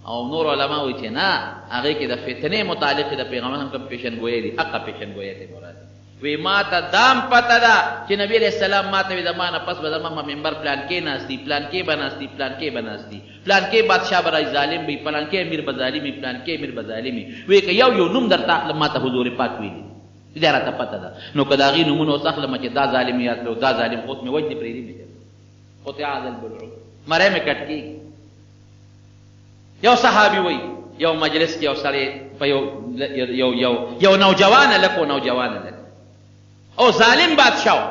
او نور علما وایي چې نه هغې کې د فتنې متعلق د پیغمبر هم کوم پیشنګویۍ دي هغه پیشنګویۍ ته مراد وی ما ته دام پته ده چې نبی علیہ السلام ما ته وي د ما نه پس به زما ممبر پلان کې ناستي پلان کې به ناستي پلان کې به ناستي پلان کې بادشاه به ظالم وي پلان کې امیر به ظالم وي پلان کې امیر به ظالم وي وی که یو نوم درته اخلم ما ته حضور پاک ویلي دې راته پته ده نو که د هغې نومونه اوس اخلم چې دا ظالم یاد کړو دا ظالم اوس مې وجدې پرېږدي مې قطع البلعوم مری مې کټ کېږي یو صحابي وایي یو مجلس کې یو سړی په یو نوجوانه لکو نوجوانه لک او ظالم بادشاه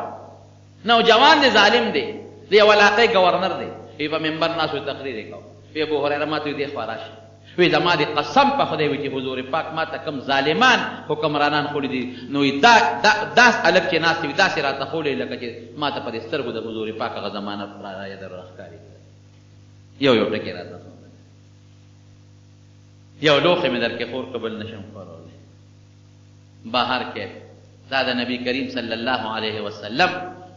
نوجوان دی ظالم دی د یو علاقې گورنر دی وی په منبر ناسو تقریر یې کوو وی ابو هریره ما ته وی دې خوا راشه وی زما د قسم په خدای وي چې حضور پاک ما ته کم ظالمان حکمرانان خوړي دي نو دا هلک چې ناست وي داسې راته خوړی لکه چې ما ته په دې سترګو د حضور پاک هغه زمانه رایه در راښکاري یو ټکې راته یو لوښی مې در کې خور قبل نشم خورولی بهر کې دا د نبی کریم صلی الله علیه وسلم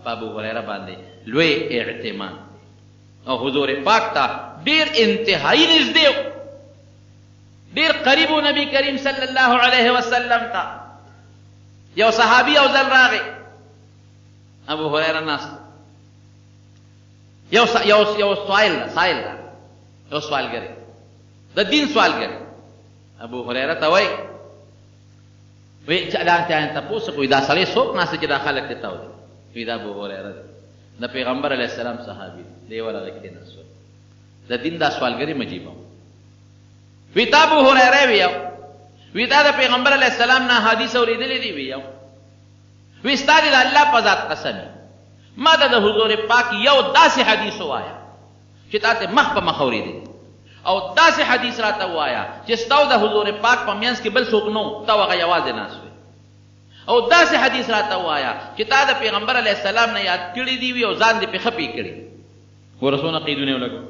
په ابو هریره باندې لوی اعتماد او حضور پاک ته ډیر انتهایی نږدې ډیر قریب نبی کریم صلی الله علیه وسلم ته یو صحابي او ځل راغی ابو هریره ناست یو سائل یو سوالګر د دین سوالګر ابو هریره ته وایي وی دا ته تاسو کوی دا سړی څوک ناست چې دا خلک ته تاو وی دا ابو هریره د پیغمبر علیه السلام صحابي دی ورغه کې نسو د دین دا سوالګری مجیبه وی تا ابو هریره وی دا د پیغمبر علیه السلام نه حدیث اوریدلې دی وی ستاسو د الله په ذات قسم ما د حضور پاک یو داسې حدیث وایا چې تاسو مخ په مخ اوریدل او داسې حدیث راته وایا چې ستاسو د حضور پاک په میانس کې بل څوک نو تا هغه یوازې ناست وي او داسې حدیث راته وایا چې تا د پیغمبر علیه السلام نه یاد کړي دي وي او ځان دې پې خپې کړي ورسونه قیدونه ولګو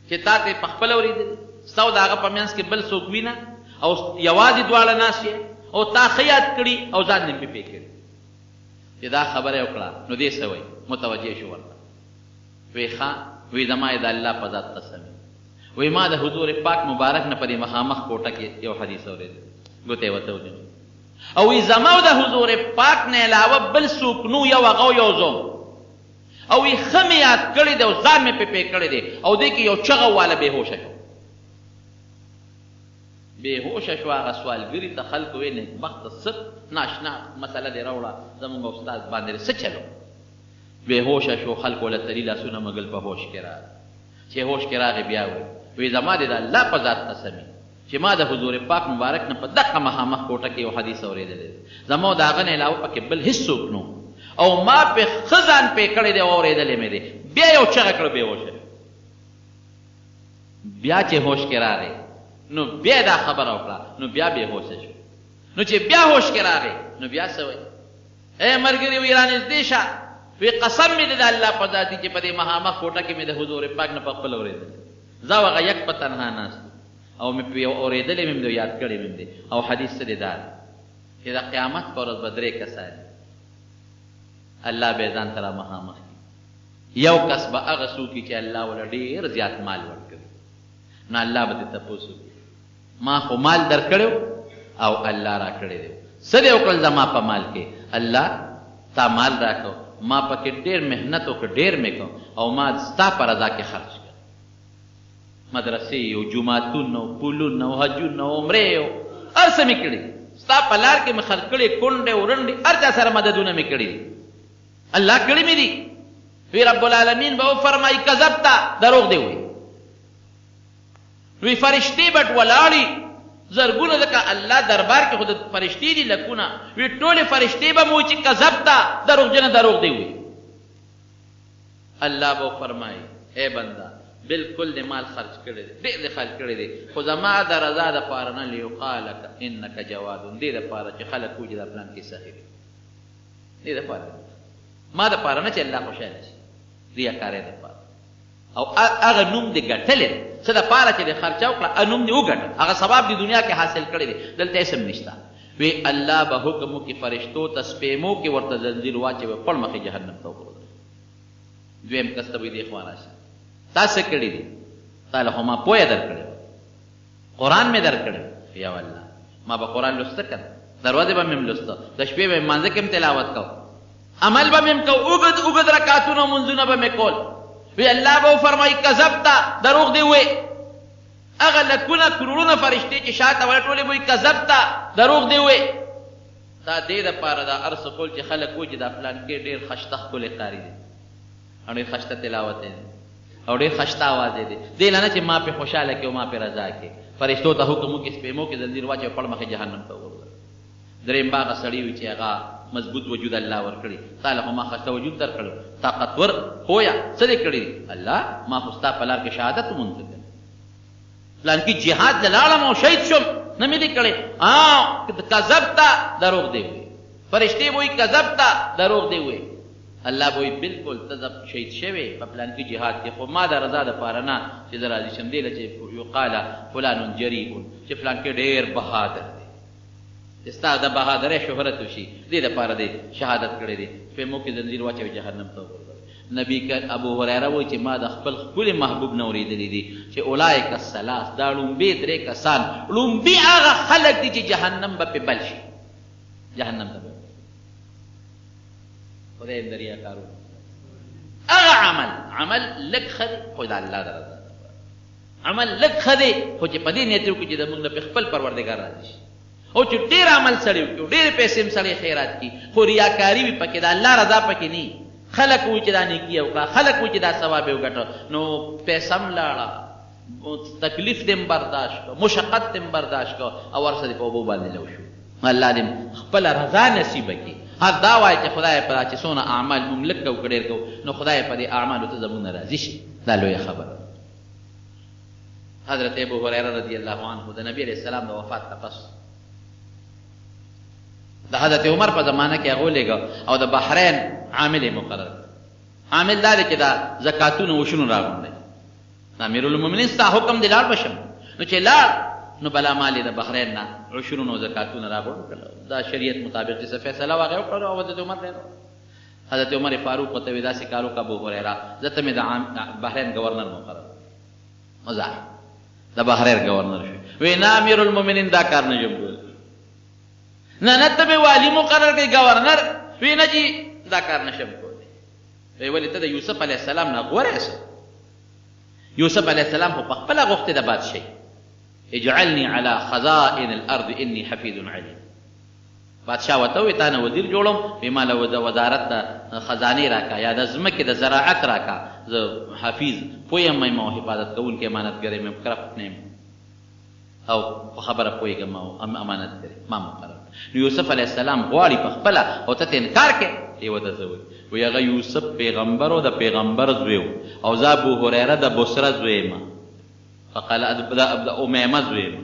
چې تا ته په خپل اورېدل ستاسو د هغه په میانس کې بل څوک وي نه او یوازې دواړه ناست یې او تا ښه یاد کړي او ځان دې پې پې کړي چې دا خبره یې وکړه نو دې څه وایي متوجه شو ورته وی ښه وی زما یې د الله په ذات قسم وی ما د حضور پاک مبارک نه په دې مخامخ کوټه کې یو حدیث اورېدل ګوتې ورته ونیول او وی زما د حضور پاک نه علاوه بل څوک نو یو هغه یو زوم او وی ښه مې یاد کړی دی او ځان مې پې پې کړی دی او دې کې یو چغه واله بېهوشه شو بېهوشه شو هغه سوالګري ته خلکو وی نیکبخته ست ناشنا مسله دې راوړه زموږ استاد باندې څه چلو بېهوشه شو خلکو له تلي لاسونه مګل په هوش کې راغی چې هوش کې راغی بیا وی زما دې د الله په ذات قسمي چې ما د حضور پاک مبارک نه په دقه مخامخ کوټه کې یو حدیث اورېدلی زما د هغه نه علاوه پکې بل هېڅوک نو او ما پې ښه ځان پې کړی دی او اورېدلی مې دی بیا یو چغه کړه بېهوشه بیا چې هوش کې راغی نو بیا دا خبره وکړه نو بیا بېهوشه شو نو چې بیا هوش کې راغی نو بیا څه وایي ای ملګري وی رانږدې شه وی قسم مې د الله په ذات چې په دې مخامخ کوټه کې مې د حضور پاک نه په خپل اورېدلی زه هغه یک په تنها ناست او مې پې اورېدلی مې یاد کړی مې دی او حدیث څه دی دا چې د قیامت په ورځ به درې کسان الله به ځان ته را مخامخ کړي یو کس به هغه څوک چې الله ورله ډېر زیات مال ورکړي نو الله به دې تپوس وکړي ما خو مال درکړی او الله را کړی دی څه دې وکړل زما په مال کې الله تا مال راکړو ما پکې ډېر محنت وکړ ډېر مې کو او ما ستا په رضا کې خرچ کړ مدرسې او جوماتونه او پلونه او حجونه او عمرې او هر څه مې کړي ستا په لار کې مې خرڅ کړي کونډې ورنډې هر چا سره مددونه مې کړي الله کړي مې دي وی رب العالمین به وفرمایي کذبته دروغ دی وی وی فرشتې بټ ولاړي زرګونه ځکه الله دربار کې خو د فرشتې دي لکونه وی ټولې فرشتې به مو چې کذبته دروغجنه دروغ دی وی الله به فرمایي اے بنده بالکل د مال خرج کړی دی ډېر دې خرج کړی دی خو زما د رضا دپاره نه لیقال انک جواد دې دپاره چې خلک وایي دا پلان کې سخي دی دې دپاره ما دپاره نه چې الله خوشحاله شي ریاکارۍ دپاره او هغه نوم دې ګټلی دی څه دپاره چې دې خرچه وکړه هغه نوم دې وګټه هغه ثواب دې دنیا کې حاصل کړی دی دلته اسم نشته وی الله به حکم وکړي فرشتو ته سپېمو کې ورته زنځیر واچوي پړ مخې جهنم ته وګورئ دویم کس ته به دې خوا راشه تا څه کړي دي تا له خو ما پویه در کړې قرآن مې در کړی یا الله ما به قرآن لسته کړ دروازې به مې لسته د شپې به مانځه کې تلاوت کو عمل به مې کو اوږد اوږد رکعتونه منځونه به مې کول وی الله به وفرمایي کذبته دروغ دې وې هغه لکونه کروڑونه فرشتې چې شاته ولټولې به کذبته دروغ دې وې دا دې دپاره دا هر څه کول چې خلک وایي چې دا فلان کې ډېر خشته ښکلی ښکاري دی او ډېر خشته تلاوت دی او ډېر خشته آواز دی دې له نه چې ما پې خوشحاله کې او ما پې رضا کې فرشتو ته حکم وکړي سپېمو کې زنځیر واچوي پړ مخې جهنم ته وګورئ درېیم به هغه سړي وي چې هغه مضبوط وجود الله ورکړي تا له خو ما خسته وجود درکړو طاقتور پویه څه دې کړي الله ما خو ستا په لار کې شهادت وموندل پلان کې جهاد ته لاړم او شهید شم نه مې دې کړی کذبته دروغ دې وې فرشتې به وایي کذبته دروغ دې وې الله به وایي بلکل ته شهید شوې په پلان کې جهاد کې خو ما د رضا دپاره نه چې زه راضي شم دې له چې یقاله فلان جریء چې پلان کې ډېر بهادر دی چې ستا د بهادرۍ شهرت وشي دې دپاره دې شهادت کړی دی سپېمو کې زنځیر واچوي جهنم ته وګورئ نبی ابو هریره وایي چې ما د خپل ښکلي محبوب نه اورېدلی دي چې اولئک الثلاث دا لومبې درې کسان لومبي هغه خلک دي چې جهنم به پې بل شي جهنم ته به خدای هم د ریاکارو هغه عمل لږ ښه دی خو د الله د رضا عمل لږ ښه دی خو چې په دې نیت وکړي چې زموږ نه پې خپل پروردګار راضي شي او چې ډېر عمل سړی وکړي ډېرې پیسې هم سړی خیرات کړي خو ریاکاري وي پکې د الله رضا پکې نه خلک وایي چې دا نیکي وکړه خلک وایي چې دا ثواب یې وګټه نو پیسه هم لاړه تکلیف دې هم برداشت کړه مشقت دې هم برداشت کړه او ورسره دې په اوبو باندې لو شو الله دې خپله رضا نصیبه کړي هر دا وایي چې خدای په چې څونه اعمال موږ لږ کوو که ډېر کوو نو خدای په دې اعمالو ته زموږ نه راضي شي دا لویه خبره حضرت ابو هریره رضی الله عنه د نبي علیه السلام د وفات نه پس د حضرت عمر په زمانه کې هغه ولېږه او د بحرین عامل یې مقرر عامل دا دی چې دا زکاتونه وشونو راغونډئ امیرالمؤمنین ستا حکم دی لاړ بشم نو چې لاړ نو بلا مال یې د بحرین نه عشرونو زکاتونه راغونډ کړل دا شریعت مطابق چې څه فیصله هغه وکړه او حضرت عمر دی حضرت عمر فاروق ورته وایي داسې کار وکړه ابو هریره زه ته مې د بحرین ګورنر مقرر مزاح د بحرین ګورنر شو وایي نه امیرالمؤمنین دا کار نه یم کولی نه ته مې والي مقرر کړې ګورنر وایي نه جي دا کار نشم کولی وایي ولې ته د یوسف علیه السلام نه غوره یې یوسف علیه السلام خو په خپله غوښتې د بادشاهي اجعلني على خزائن الارض اني حفیظ علیم بادشاه ورته وایي تا نه وزیر جوړم وایي ما له وزارت د خزانې راکړه یا د ځمکې د زراعت راکړه زه حفیظ پوه یم یم او حفاظت کوونکی امانتګر یم کرفت نه یم او په خبره پوهېږم او امانتګر ما مقرر نو یوسف علیه السلام غواړي په خپله او ته انکار کې یې ورته زه وایي هغه یوسف پیغمبر و د پیغمبر زوی و او زه ابو هریره د بصره زوی یم فقال د امیمه زوی یم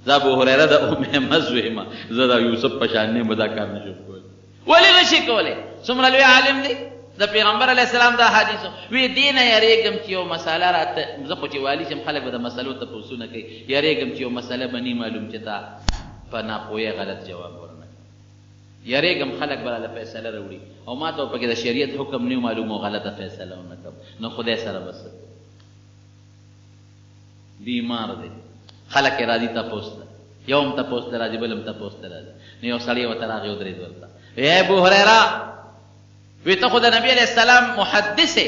زه ابو هریره د امیمه زوی یم زه د یوسف په شان نه دا کار نشم کولی ولې نشي کولی څومره لوی عالم دی د پیغمبر علیه السلام دا حدیثو وی دې نه یېرېږم چې یو مسله راته زه خو چې والي شم خلک به د مسلو تپوسونه کوي یېرېږم چې یو مسله به نی معلوم چې تا په ناپوهۍ غلط جواب ورنه یېرېږم خلک به راله فیصله راوړي او ما ته پکې د شریعت حکم نه معلوم او غلطه فیصله ونه کوم نو خدای سره بس بیمار دی خلک یې راځي تپوس ته یو هم تپوس ته راځي بل هم تپوس ته راځي نو یو سړی ورته راغی ودرېد ورته ای ابو هریره وی ته خو د نبي علیه السلام محدث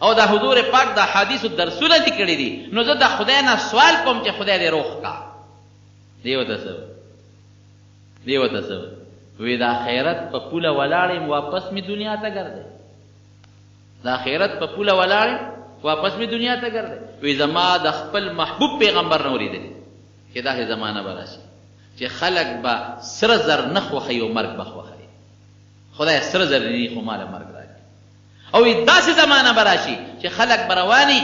او د حضور پاک د حدیثو درسونه دي کړي دي نو زه د خدای نه سوال کوم چې خدای دې روح کا دی ورته څه وی د آخرت په پوله ولاړ یم واپس مې دنیا ته ګرځئ د آخرت په پوله ولاړ یم واپس مې دنیا ته ګرځئ وی زما د خپل محبوب پیغمبر نه اورېدلي چې داسې زمانه به راشي چې خلک به سره زر نه خوښوي او مرګ به خوښوي خدای سره زر نه خو ماله مرګ راکړي او داسې زمانه به راشي چې خلک به رواني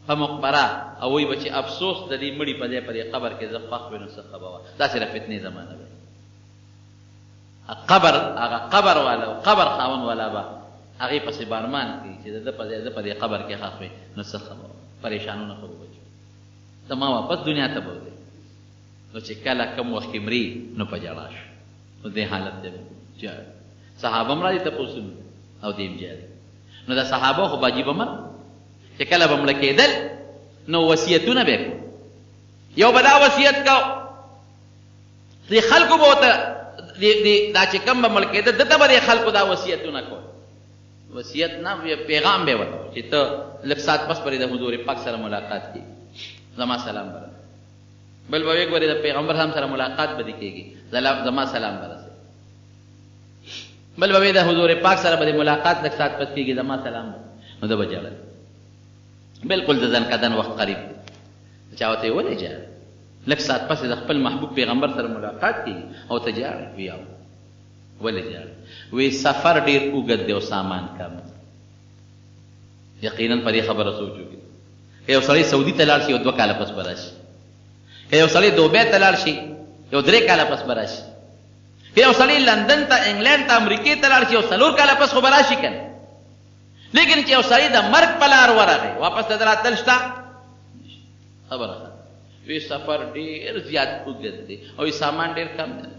په مقبره او وایي به چې افسوس د دې مړي په ځای په دې قبر کې زه خوښ وې نو څه خبره وه. داسې د فتنې زمانه به هغه قبر والا او قبر خاوند والا به هغې پسې بارمان کوي چې د ده په ځای زه په دې قبر کې ښخ وې نو څه خبره وه. پریشانونه خو به بچو زما واپس دنیا ته به وځې نو چې کله کم وخت کې مري نو په ژړا شو. نو دې حالت دی جاړي صحابه هم را دي تپوسونه او دې هم جاړي. نو د صحابه خو باجي به مر چې کله به مړه کېدل نو وصیتونه به یې یو به دا وصیت کو دې خلکو به ورته دا چې کم به مړه کېدل دته به دې خلکو دا وصیتونه کول. وصیت نه پیغام به ورته چې ته لږ ساعت پس پرې د حضور پاک سره ملاقات کېږي زما سلام به بل به وګورې د پیغمبر هم سره ملاقات به دې کېږي زما سلام به رسې بل به د حضور پاک سره به ملاقات لږ ساعت پس کېږي زما سلام به نو ده به جاړل. بلکل د ځن قدن وخت قریب دی چا ورته یې ولې جاړې لږ ساعت پسې د خپل محبوب پیغمبر سره ملاقات کېږي او ته جاړې وی ولې جاړې وی سفر ډېر اوږد دی او سامان کم یقینا په دې خبره سوچ وکړي که یو سړی سعودي ته لاړ شي یو 2 کاله پس به راشي که یو سړی دوبۍ ته لاړ شي یو 3 کاله پس به راشي که یو سړی لندن ته انګلینډ ته امریکې ته لاړ شي یو 4 کاله پس خو به راشي که نه. لیکن چې یو سړی د مرګ په لار ورغی واپس ته راتل شته خبره وی سفر ډېر زیات اوږد دی او سامان ډېر کم دی.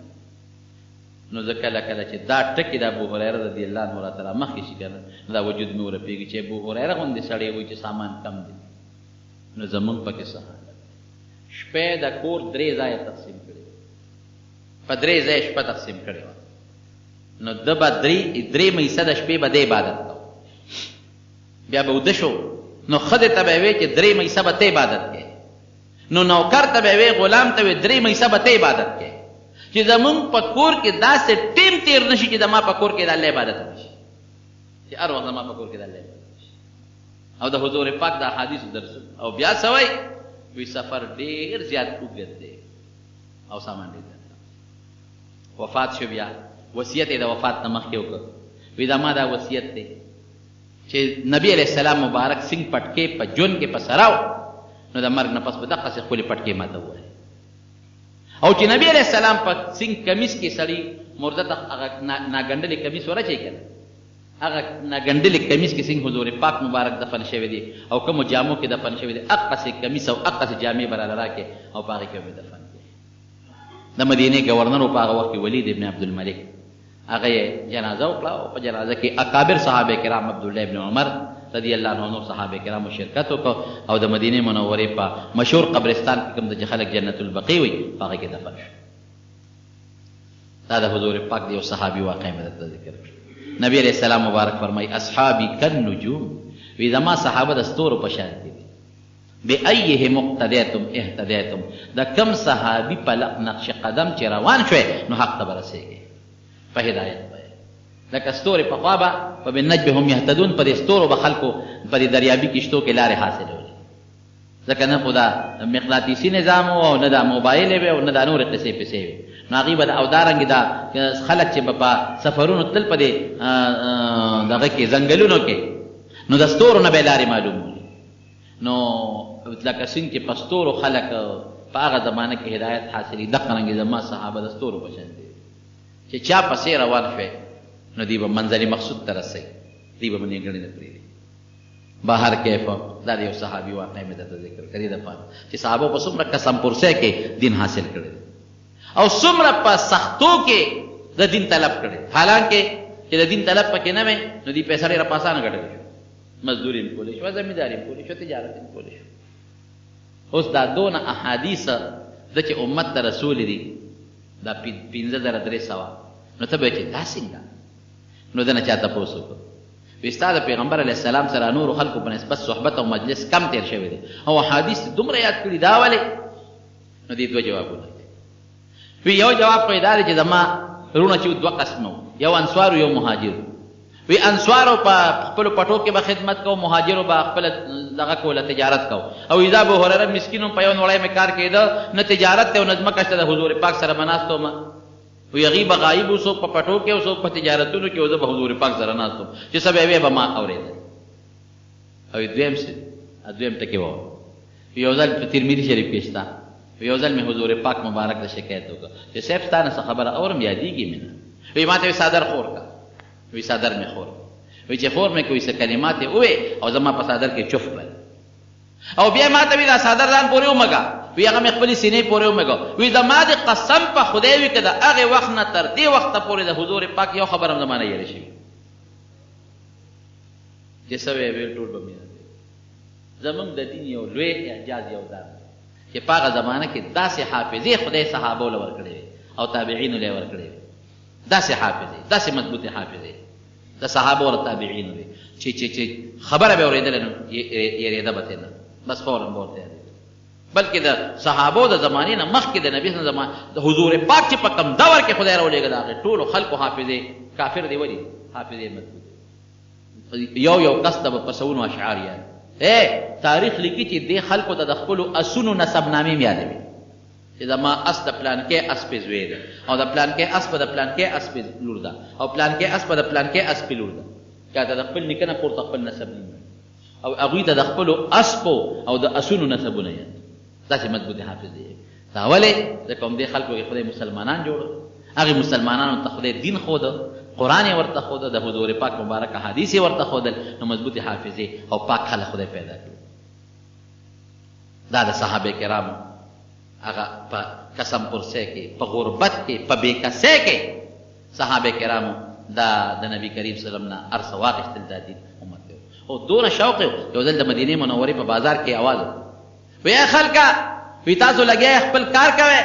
نو زه کله کله چې دا ټکي د ابو هریره رضی الله عنه راته رامخکې شي که نه دا وجود مې ورپېږي چې ابو هریره غوندې سړی وایي چې سامان کم دی. نو زمونږ پکې څه حال شپې د کور 3 ځایه تقسیم کړې په 3 ځایه شپه تقسیم کړې وه. نو ده به 3 حصه د شپې به د عبادت کو بیا به وده شو نو ښځې ته به یې وی چې 3 حصه به ته عبادت کې نو نوکر ته به یې وی غلام ته وی 3 حصه به ته عبادت کې چې زمونږ په کور کې داسې ټیم تیر نه شي چې زما په کور کې د الله عبادت وشي چې هر وخت زما په کور کې د الله عبادت وشي او د حضور پاک د احادیثو درس او بیا څه وایي وی سفر ډېر زیات اوږد دی او سامان ډېر وفات شو بیا وصیت یې د وفات نه مخکې وکړ وی دا ما دا وصیت دی چې نبی علیہ السلام مبارک سنگ پټکې په جون کې په سراو نو د مرګ نه پس به دقسې خپلې پټکې ماته ووایي او چې نبی علیہ السلام په سنگ کمیس کې سړي مرده ته هغه ناګنډلې کمیس ورچوي که نه هغه ناګنډلې کمیس کې څنګه حضور پاک مبارک دفن شوی دی او کومو جامو کې دفن شوی دی اقصې کمیس او اقصې جامې به راله راکړې او په هغې کې به دفن کړي. د مدینې ګورنر په هغه وخت کې ولید ابن عبدالملک هغه یې جنازه وکړه او په جنازه کې اکابر صحابه کرام عبدالله ابن عمر رضی الله عنه صحابه کرامو شرکت وکړو او د مدینې منورې په مشهور قبرستان کې کوم د خلک جنت البقیع وي په هغه کې دفن شو. دا د حضور پاک دی یو صحابي واقع مې درته ذکر کړ. نبی علیہ السلام مبارک فرمای اصحابی کالنجوم وی زما صحابه د ستورو په شان دي بأیه مقتدیتم اهتدیتم د کم صحابي په نقش قدم چې روان شوی نو حق ته برسېږي په هدایت به لکه ستوري په خوا به فبالنجم هم یهتدون په دې ستورو به خلکو په دې دریابي کشتو کې لارې حاصلولې ځکه نه خو دا مقناطیسي نظام او نه دا موبایل وي او نه دا نورې قصې پسې وي نو هغې به او دارنګې دا خلک چې به په سفرونو تل په دې دغه کې ځنګلونو کې نو د ستورو نه به یې لارې معلومولي نو لکه څنګه چې په ستورو خلک په هغه زمانه کې هدایت حاصلي دقه رنګې زما صحابه د ستورو په شان دي چې چا پسې روان شوی نو دی به منزل مقصود ته رسوي دی به نیګړې نه پرېږدي بهر کیف دا د یو صحابي واقع مې درته ذکر کړی دپاره چې صحابو په څومره قسم پرسۍ کې دین حاصل کړی او څومره په سختو کې د دین طلب کړی حالانکه چې د دین طلب پکې نه وی نو دې پیسې ډېره په اسانه ګټلی شو مزدوري هم کولی شوه زمینداري هم کولی شوه تجارت هم کولی شو. اوس دا دونه احادیث د چې امت ته رسولې دي دا 5,300 نو ته به چې دا څنګه نو ده نه چا تپوس وکړو وی ستا د پیغمبر علیه السلام سره نورو خلکو په نسبت صحبت او مجلس کم تیر شوی دی او احادیث دومره یاد کړي دا ولې نو دې 2 جوابونه وی یو جواب خو یې دا دی چې زما وروڼه چې 2 قسمه وو یو انصار یو مهاجر وی انصارو په خپلو پټو کې به خدمت کو مهاجرو به خپله دغه کوله تجارت کو او اذا ابو هریره مسکین په یو نوړی مې کار کېده نه تجارت ته او نه ځمکه شته د حضور پاک سره به ناست وم وی هغې به غایب و څوک په پټو کې او څوک په تجارتونو کې او زه به حضور پاک سره ناست وم چې څه به یې به ما اورېدل او دویم څه دویم ټکی و یو ځل په ترمذی شریف کې شته یو ځل مې حضور پاک مبارک ته شکایت وکړه چې صاحب ستانه څه خبره اورم یادېږي مې نه وی ما ته صادر خور کا وی صادر مې خور وی چې خور مې کوي څه کلمات وې او زما په صادر کې چف بل او بیا ما ته وی دا صادر ځان پورې ومګه وی هغه مې خپل سینې پورې ومګه وی زما د قسم په خدای وی کده هغه وخت نه تر دې وخت پورې د حضور پاک یو خبرم زمانه یې رشي چې سوي ویل ټول به مې زمونږ د دین یو لوی اعجاز یو دا چې په هغه زمانه کې داسې حافظې خدای صحابه له ورکړې او تابعین له ورکړې داسې حافظې داسې مضبوطه حافظې د صحابه او تابعین وي چې خبره به اورېدل نو یې رېده بته نه بس فورا ورته بلکې د صحابه د زمانې نه مخکې د نبی صلی الله علیه وسلم د حضور پاک چې په کم دور کې خدای راولېږي دا ټول خلکو حافظې کافر دی ولی حافظې مضبوط یو قصد به پسونو اشعار یاد تاریخ لیکي چې د خلکو د خپلو اسونو نسب نامې یادوي چې زما اس د پلان کې اس په زوی ده او د پلان کې اس په د پلان کې اس په لور ده او پلان کې اس په د پلان کې اس په لور ده کله د خپل نکنه پورته خپل نسب نه او هغه د خپلو اس او د اسونو نسبونه یاد داسې مضبوطه حافظ دی دا ولې د کوم دي خلکو کې خدای مسلمانان جوړ هغه مسلمانانو ته خدای دین خود قرآن ورته خود د حضور پاک مبارک حدیث ورته خود نو مضبوطه حافظه او پاک خلک خدای پیدا کړ دا د صحابه کرامو هغه په قسم پرسه کې په غربت کې په بیکسه کې صحابه کرامو دا د نبی کریم صلی الله علیه وسلم نه ارسه واغشتل د دین امت او دون شوق یو ځل د مدینه منورې په بازار کې आवाज وی خلکا وی تاسو لګیا خپل کار کوي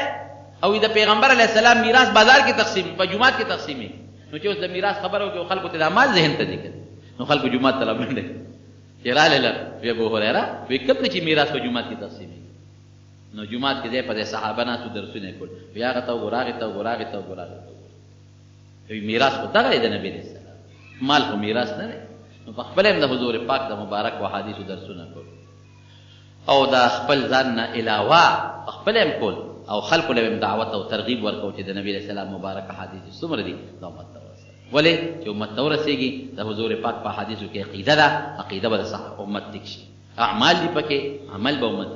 او د پیغمبر علی السلام میراث بازار کې تقسیم په جمعات کې تقسیمي نو چې اوس د میراث خبره وکړو خلکو ته د مال ذهن ته ذکر نو خلکو جمعات طلب نه چې را لاله وی ابو هريره وی کله چې میراث په جمعات کې تقسیمي نو جمعات کې د صحابه نه تو درسونه کول بیا هغه ته وګراغه وی میراث په دغه د نبی رسول مال په میراث نه نو په خپل د حضور پاک د مبارک او حدیث درسونه کول او دا خپل ځان نه علاوه خپل هم کول او خلق له دعوت او ترغیب ورکو چې د نبی رسول الله مبارک حدیث څومره دي د امت ورسره ولې چې امت ورسېږي د حضور پاک په حدیثو کې عقیده به صح امت تکشي اعمال دي پکې عمل به امت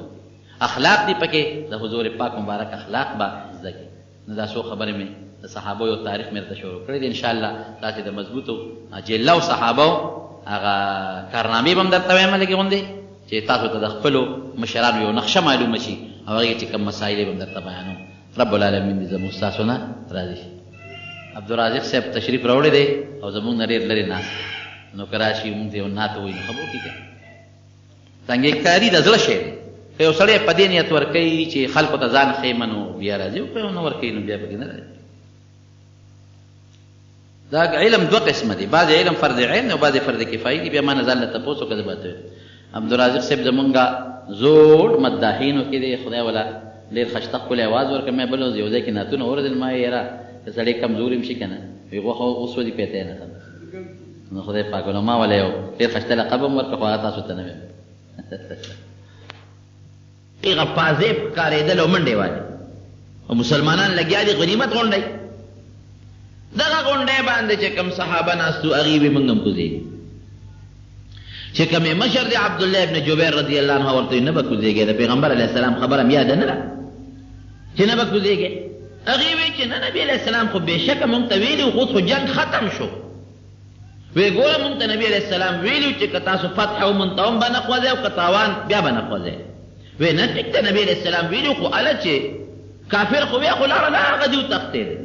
اخلاق دي پکې د حضور پاک مبارک اخلاق به زګي نو دا شو خبره مې د صحابه او تاریخ مې ته شروع کړی ان شاء الله تاسو د مضبوطو جلو صحابه هغه کارنامې هم درته وایم لګي غوندي چې تاسو ته د خپل مشرانو یو نقشه معلومه شي او هغه چې کوم مسائل به درته بیانوم رب العالمین دې زموږ تاسو نه راضي شي عبدالرازق صاحب تشریف راوړی دی او زموږ نه ډېر لرې ناست نو کراشي مونږ ته یو نعت وایي نو خبرو کېږي څنګه کاري د زړه شی دی که یو سړی په دې نیت ورکوي چې خلکو ته ځان ښیي نو بیا راځي او که نه ورکوي نو بیا پکې نه راځي دا علم دوه قسمه دي بعضې علم فرض عین او بعضې فرض کفایي دي بیا ما نه ځان له تپوس وکړه زه به ته عبدالرازق صاحب زمونږ زوړ مداحینو کې دی خدای والا ډېر ښایسته ښکلی اواز ورکړه مې بل یو ځای کې نعتونه اورېدل ما یاره که سړی کمزوري هم شي که نه وایي غوښه اوس ودي پیتی نه نو خدای پاک نو ما والا یو ډېر ښایسته لقب هم ورکړه خو هغه تاسو ته نه ویم هغه پازې ښکارېدل او منډې والې او مسلمانان لګیا دي غنیمت غونډئ دغه غونډۍ باندې چې کوم صحابه ناستو هغې وې موږ هم کوزېږي چې کومې مشر دی عبدالله ابن جبیر رضی الله عنه ورته نه به کوزېږې د پیغمبر علیه السلام خبره م یاده نه ده چې نه به کوزېږې هغې وی چې نه نبي علیه السلام خو بېشکه مونږ ته ویلي خو خو جنګ ختم شو وی ګوره مونږ ته نبي علیه السلام ویلي چې که تاسو فتح ومونږ ته هم به نه خوځئ او که تاوان بیا به نه خوځئ وی نه ټیک ته نبي علیه السلام ویلي خو هله چې کافر خو بیا خو لاړه نه هغه دي وتښتېدل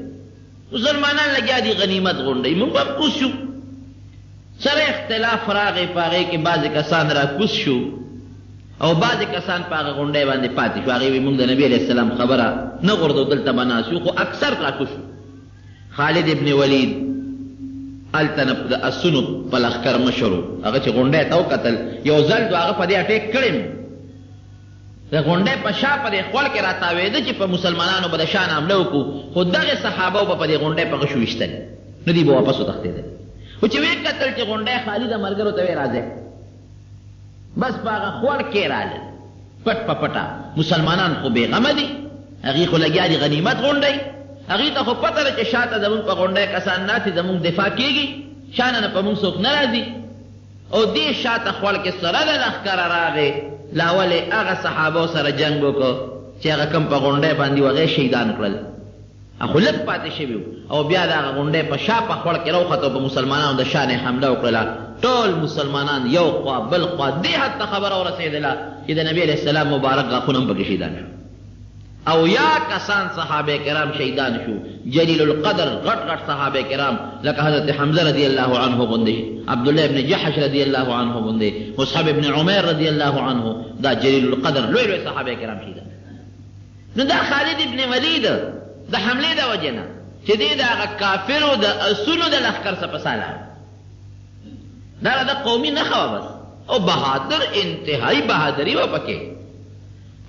مسلمانان لګیا دي غنیمت غونډئ مونږ به هم کوز شو سره اختلاف راغی په هغې کې بعضې کسان را کوز شو او بعضې کسان په هغه غونډۍ باندې پاتې شو هغې وی مونږ د نبي علیه السلام خبره نه غورځو دلته به ناست یو خو اکثر را کوز شو خالد ابن ولید هلته نه د اسونو په لښکر مشر و هغه چې غونډۍ ته وکتل یو ځل دو هغه په دې اټیک کړی د غونډۍ په شا په دې خول کې راتاوېده چې په مسلمانانو به د شا نه حمله وکړو خو دغې صحابه به په دې غونډۍ په غشو ویشتل نه دي به واپس وتښتېدل خو چې ویې کتل چې غونډۍ خالي ده ملګرو ته ویې راځئ بس په هغه خور کې رالل پټ په پټه مسلمانان خو بېغمه دي هغې خو لګیا دي غنیمت غونډئ هغې ته خو پته ده چې شاته زمونږ په غونډۍ کسان ناستي زمونږ دفاع کېږي شا نه په مونږ څوک نه راځي او دې شاته خول کې سره د لښکر راغې لا ولې هغه صحابه سره جنگ وکړو چې هغه کم په غونډه باندې وغه شهیدان کړل اخو لږ پاتې شوي او بیا د هغه غونډې په شا په خول کې راوخته په مسلمانانو د شان حمله وکړله ټول مسلمانان یو خوا بل خوا دې حد ته خبره ورسېدله چې د نبي علیه السلام مبارک غاښونه هم پکې شهیدان شو او یا کسان صحابه کرام شهیدان شو جلیل القدر غټ غټ صحابه کرام لکه حضرت حمزه رضی الله عنه غوندې عبدالله ابن جحش رضی الله عنه غوندې مصعب ابن عمیر رضی الله عنه دا جلیل القدر لوی لوی صحابه کرام شهیدان نو دا خالد ابن ولید د حمله د وجه نه چې دې د هغه کافرو د اسونو د لښکر څخه په ساله دا د قومي نښه وه بس او بهادر انتهایی بهادري وه پکې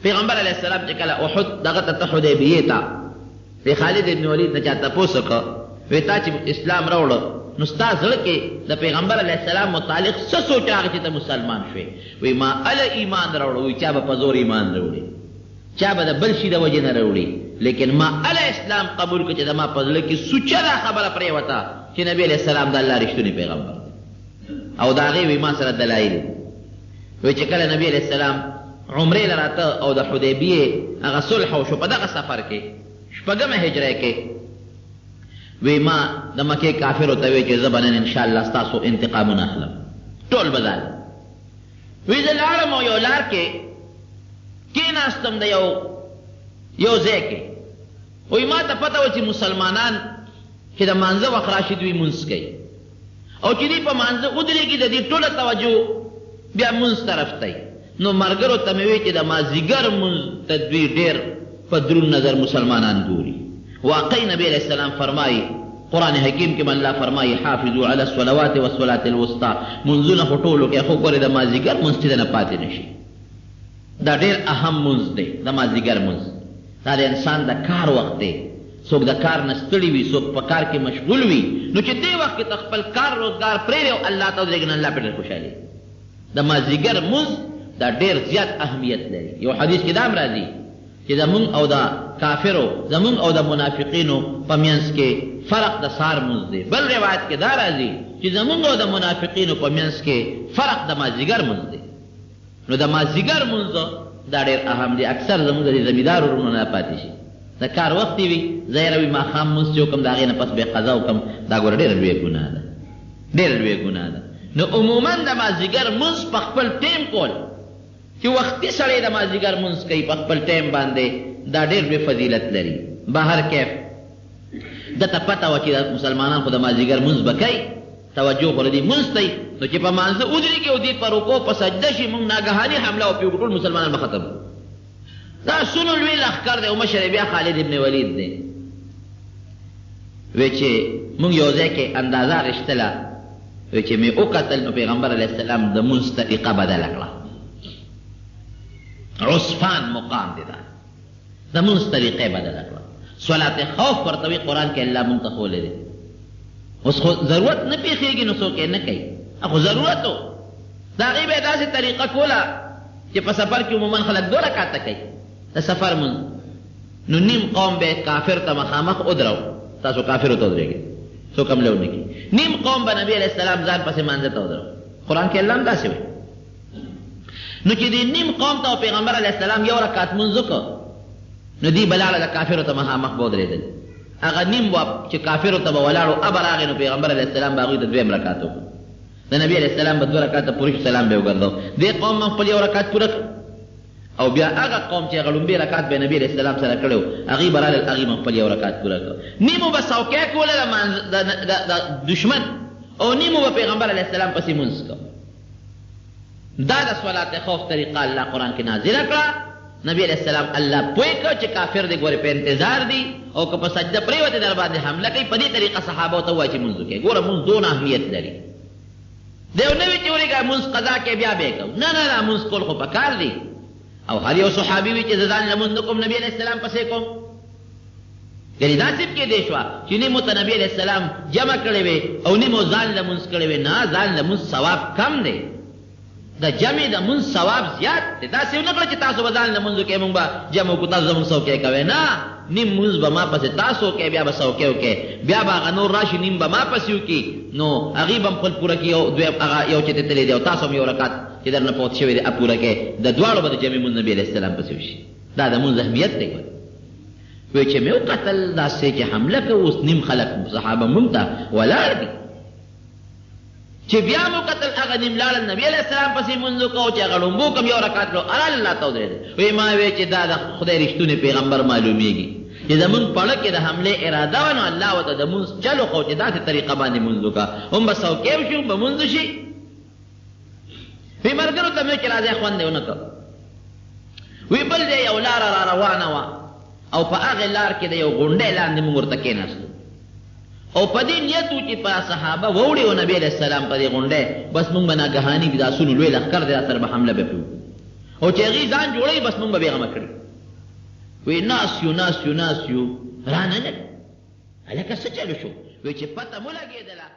پیغمبر علیه السلام چې کله احد دغه ته حدیبیې ته د خالد ابن ولید نه چا تپوس وکړه وایي تا چې اسلام راوړه نو ستا زړه کې د پیغمبر علیه السلام متعلق څه سوچ راغی چې ته مسلمان شوې وایي ما اله ایمان راوړه وایي چا به په زور ایمان راوړي چا به د بل شي د وجې نه راوړي لیکن ما اله اسلام قبول کړ چې د ما په زړه کې سوچه دا خبره پرېوته چې نبي علیه السلام د الله رښتونی پیغمبر او د هغې وایي ما سره دلایل وایي چې کله نبي علیه السلام عمرې لراته او د حدیبیې هغه صلح وشو په دغه سفر کې شپږمه هجره کې وی ما د مکې کافرو ته وی چې زه به نن انشاءالله ستاسو انتقامونه اخلم ټول به ځان وی زه لاړم او یو لار کې کېناستم د یو ځای کې وی ما ته پته وه چې مسلمانان چې د مانځه وخت راشي دوی مونځ کوي او چې دوی په مانځه ودرېږي د دې ټوله توجه بیا مونځ طرف ته نو مرګرو ته مې وی چې د مازدیګر مونځ ته دوی ډېر په دروند نظر مسلمانان ګوري واقعي نبی علیه السلام فرمایي قرآن حکیم کې الله فرمایي حافظوا علی الصلوات والصلاة الوسطى منځونه خو ټولو کې خو ګورې د مازدیګر مونځ چې نه پاتې نشي دا ډېر اهم مونځ دی د مازدیګر مونځ دا د انسان د کار وخت دی څوک د کار نه ستړي وي څوک په کار کې مشغول وي نو چې دې وخت کې ته خپل کار روزګار پرېږدې او الله ته ودرېږي نو الله پرې ډېر خوشحالي د مازدیګر مونځ دا ډېر زیات اهمیت لري یو حدیث کې دا هم راځي چې زمونږ او د کافرو زمونږ او د منافقینو په منځ کې فرق د سهار مونځ دی بل روایت کې دا راځي چې زمونږ او د منافقینو په منځ کې فرق د مازدیګر مونځ دی نو د مازدیګر مونځ دا ډېر اهم دی اکثر زمونږ د زمیندار ورونو نه پاتې شي د کار وخت وي ظاهره وي ماښام مونځ چې وکړم د هغې نه پس به قضا وکړم دا ګوره ډېره لویه ګناه ده ډېره لویه ګناه ده نو عموما د مازدیګر مونځ په خپل ټیم کول چې وختي سړی د مازدیګر مونځ کوي په خپل ټیم باندې دا ډېر لوی فضیلت لري بهر کیف دته پته وه چې مسلمانان خو د مازدیګر مونځ به کوي توجه خو دې مونځ ته نو چې په مانځه ودرېږي او دې په رکوع په سجده شي مونږ ناګهاني حمله وکړو ټول مسلمانان به ختم دا څومره لوی لښکر دی او مشر بیا خالد ابن ولید دی وی چې مونږ یو ځای کې اندازه اخېستله وی چې مې وکتل نو پیغمبر علیه السلام د مونځ طریقه بدله کړه عصفان مقام دی دا د مونځ طریقې بدله کړه صلات خوف ورته وي قرآن کې الله مونږ ته ښوولی دی اوس خو ضرورت نه پېښېږي نو څوک یې نه کوي خو ضرورت و د هغې به یې داسې طریقه کوله چې په سفر کې عموما خلک 2 رکعته کوي د سفر مونځ نو نیم قوم به کافر ته مخامخ ودرو تاسو کافرو ته ودرېږئ څوک حمله ونه کړي نیم قوم به نبي علیه السلام ځان پسې مانځه ته ودرو قرآن کې الله هم داسې وایي نو چې دې نیم قوم ته پیغمبر علیه السلام یو رکعت مونځ وکړ نو دوی به لاړه د کافرو ته مخامخ به ودرېدل هغه نیم چې کافرو ته به ولاړو ابه راغی نو پیغمبر علیه السلام به هغوی ته 2 رکعت وکړو د نبي علیه السلام به 2 رکعته پوره شي سلام به یې وګرځاو دې قوم هم خپل یو رکعت پوره کړ او بیا هغه قوم چې هغه لومبي رکعت به نبي علیه السلام سره کړی و هغوی به رالل هغوی هم خپل یو رکعت پوره کړ نیمو به څوکۍ کوله د دشمن او نیمو به پیغمبر علیه السلام پسې مونځ کړ دا د صلات خوف طریقه الله قرآن کې نازله کړه نبی علیہ السلام الله پوه کړ چې کافر دی ګوره په انتظار دی او که په سجده پرېوتې در باندې حمله کوي په دې طریقه صحابو ته وایي چې مونځ وکړئ ګوره مونځ دونه اهمیت لري دی یو نه وي چې ورېږه مونځ قضا کې بیا به یې کوو نه نه نه مونځ کول خو پکار دی او هر یو صحابي وي چې زه ځان لمونځ نه کوم نبي علیه السلام پسې کوم یعنې داسې کې دی شوه چې نیمو ته نبي علیه السلام جمع کړی وې او نیمو ځان لمونځ کړی وې نه ځان لمونځ ثواب کم دی دا جمع دا من ثواب زیاد دی دا سیو نکړه چې تاسو بزان له منځو کې مونږ به جمع کو تاسو زمونږ سو کې کوي نه نیم منځ به ما پسې تاسو کې بیا به سو کې بیا به هغه نور راشي نیم به ما پسې وکړي نو هغې به خپل پوره کړي او هغه یو چې تللی دی او تاسو هم یو رکعت چې در نه فوت شوی دی پوره کې د دواړو به د جمع منځ نبي علیه السلام پسې وشي دا د منځ اهمیت دی وی چې مې وکتل داسې چې حمله کوي اوس نیم خلک صحابه مونږ ته ولاړ دي چې بیا مو قتل هغه نیم لاړل نبی علیہ السلام پسې منځ کو چې هغه لومبو کوم یو رکعت لو الله ته ودرېد وی ما وی چې دا د خدای رښتونی پیغمبر معلومیږي چې زمونږ پړه کې د حملې اراده ونه الله وته د مونځ چلو خو چې داسې طریقه باندې منځ کا هم به څوکۍ شو به منځ شي وی ملګرو ته مې چې راځئ خوند ونه کړ وی بل دی یو لار را روانه وه او په هغه لار کې د یو غونډۍ لاندې موږ ورته کېناستو او په دې نیت و چې په صحابه ووړي و نبي علیه السلام په دې غونډۍ بس موږ به ناګهاني د آسونو لوی لښکر دی را سره به حمله به پرې او چې هغې ځان جوړوي بس موږ به بېغمه کړي وی ناست یو رانه نه هلکه څه چلو شو وی چې پته مو لګېدله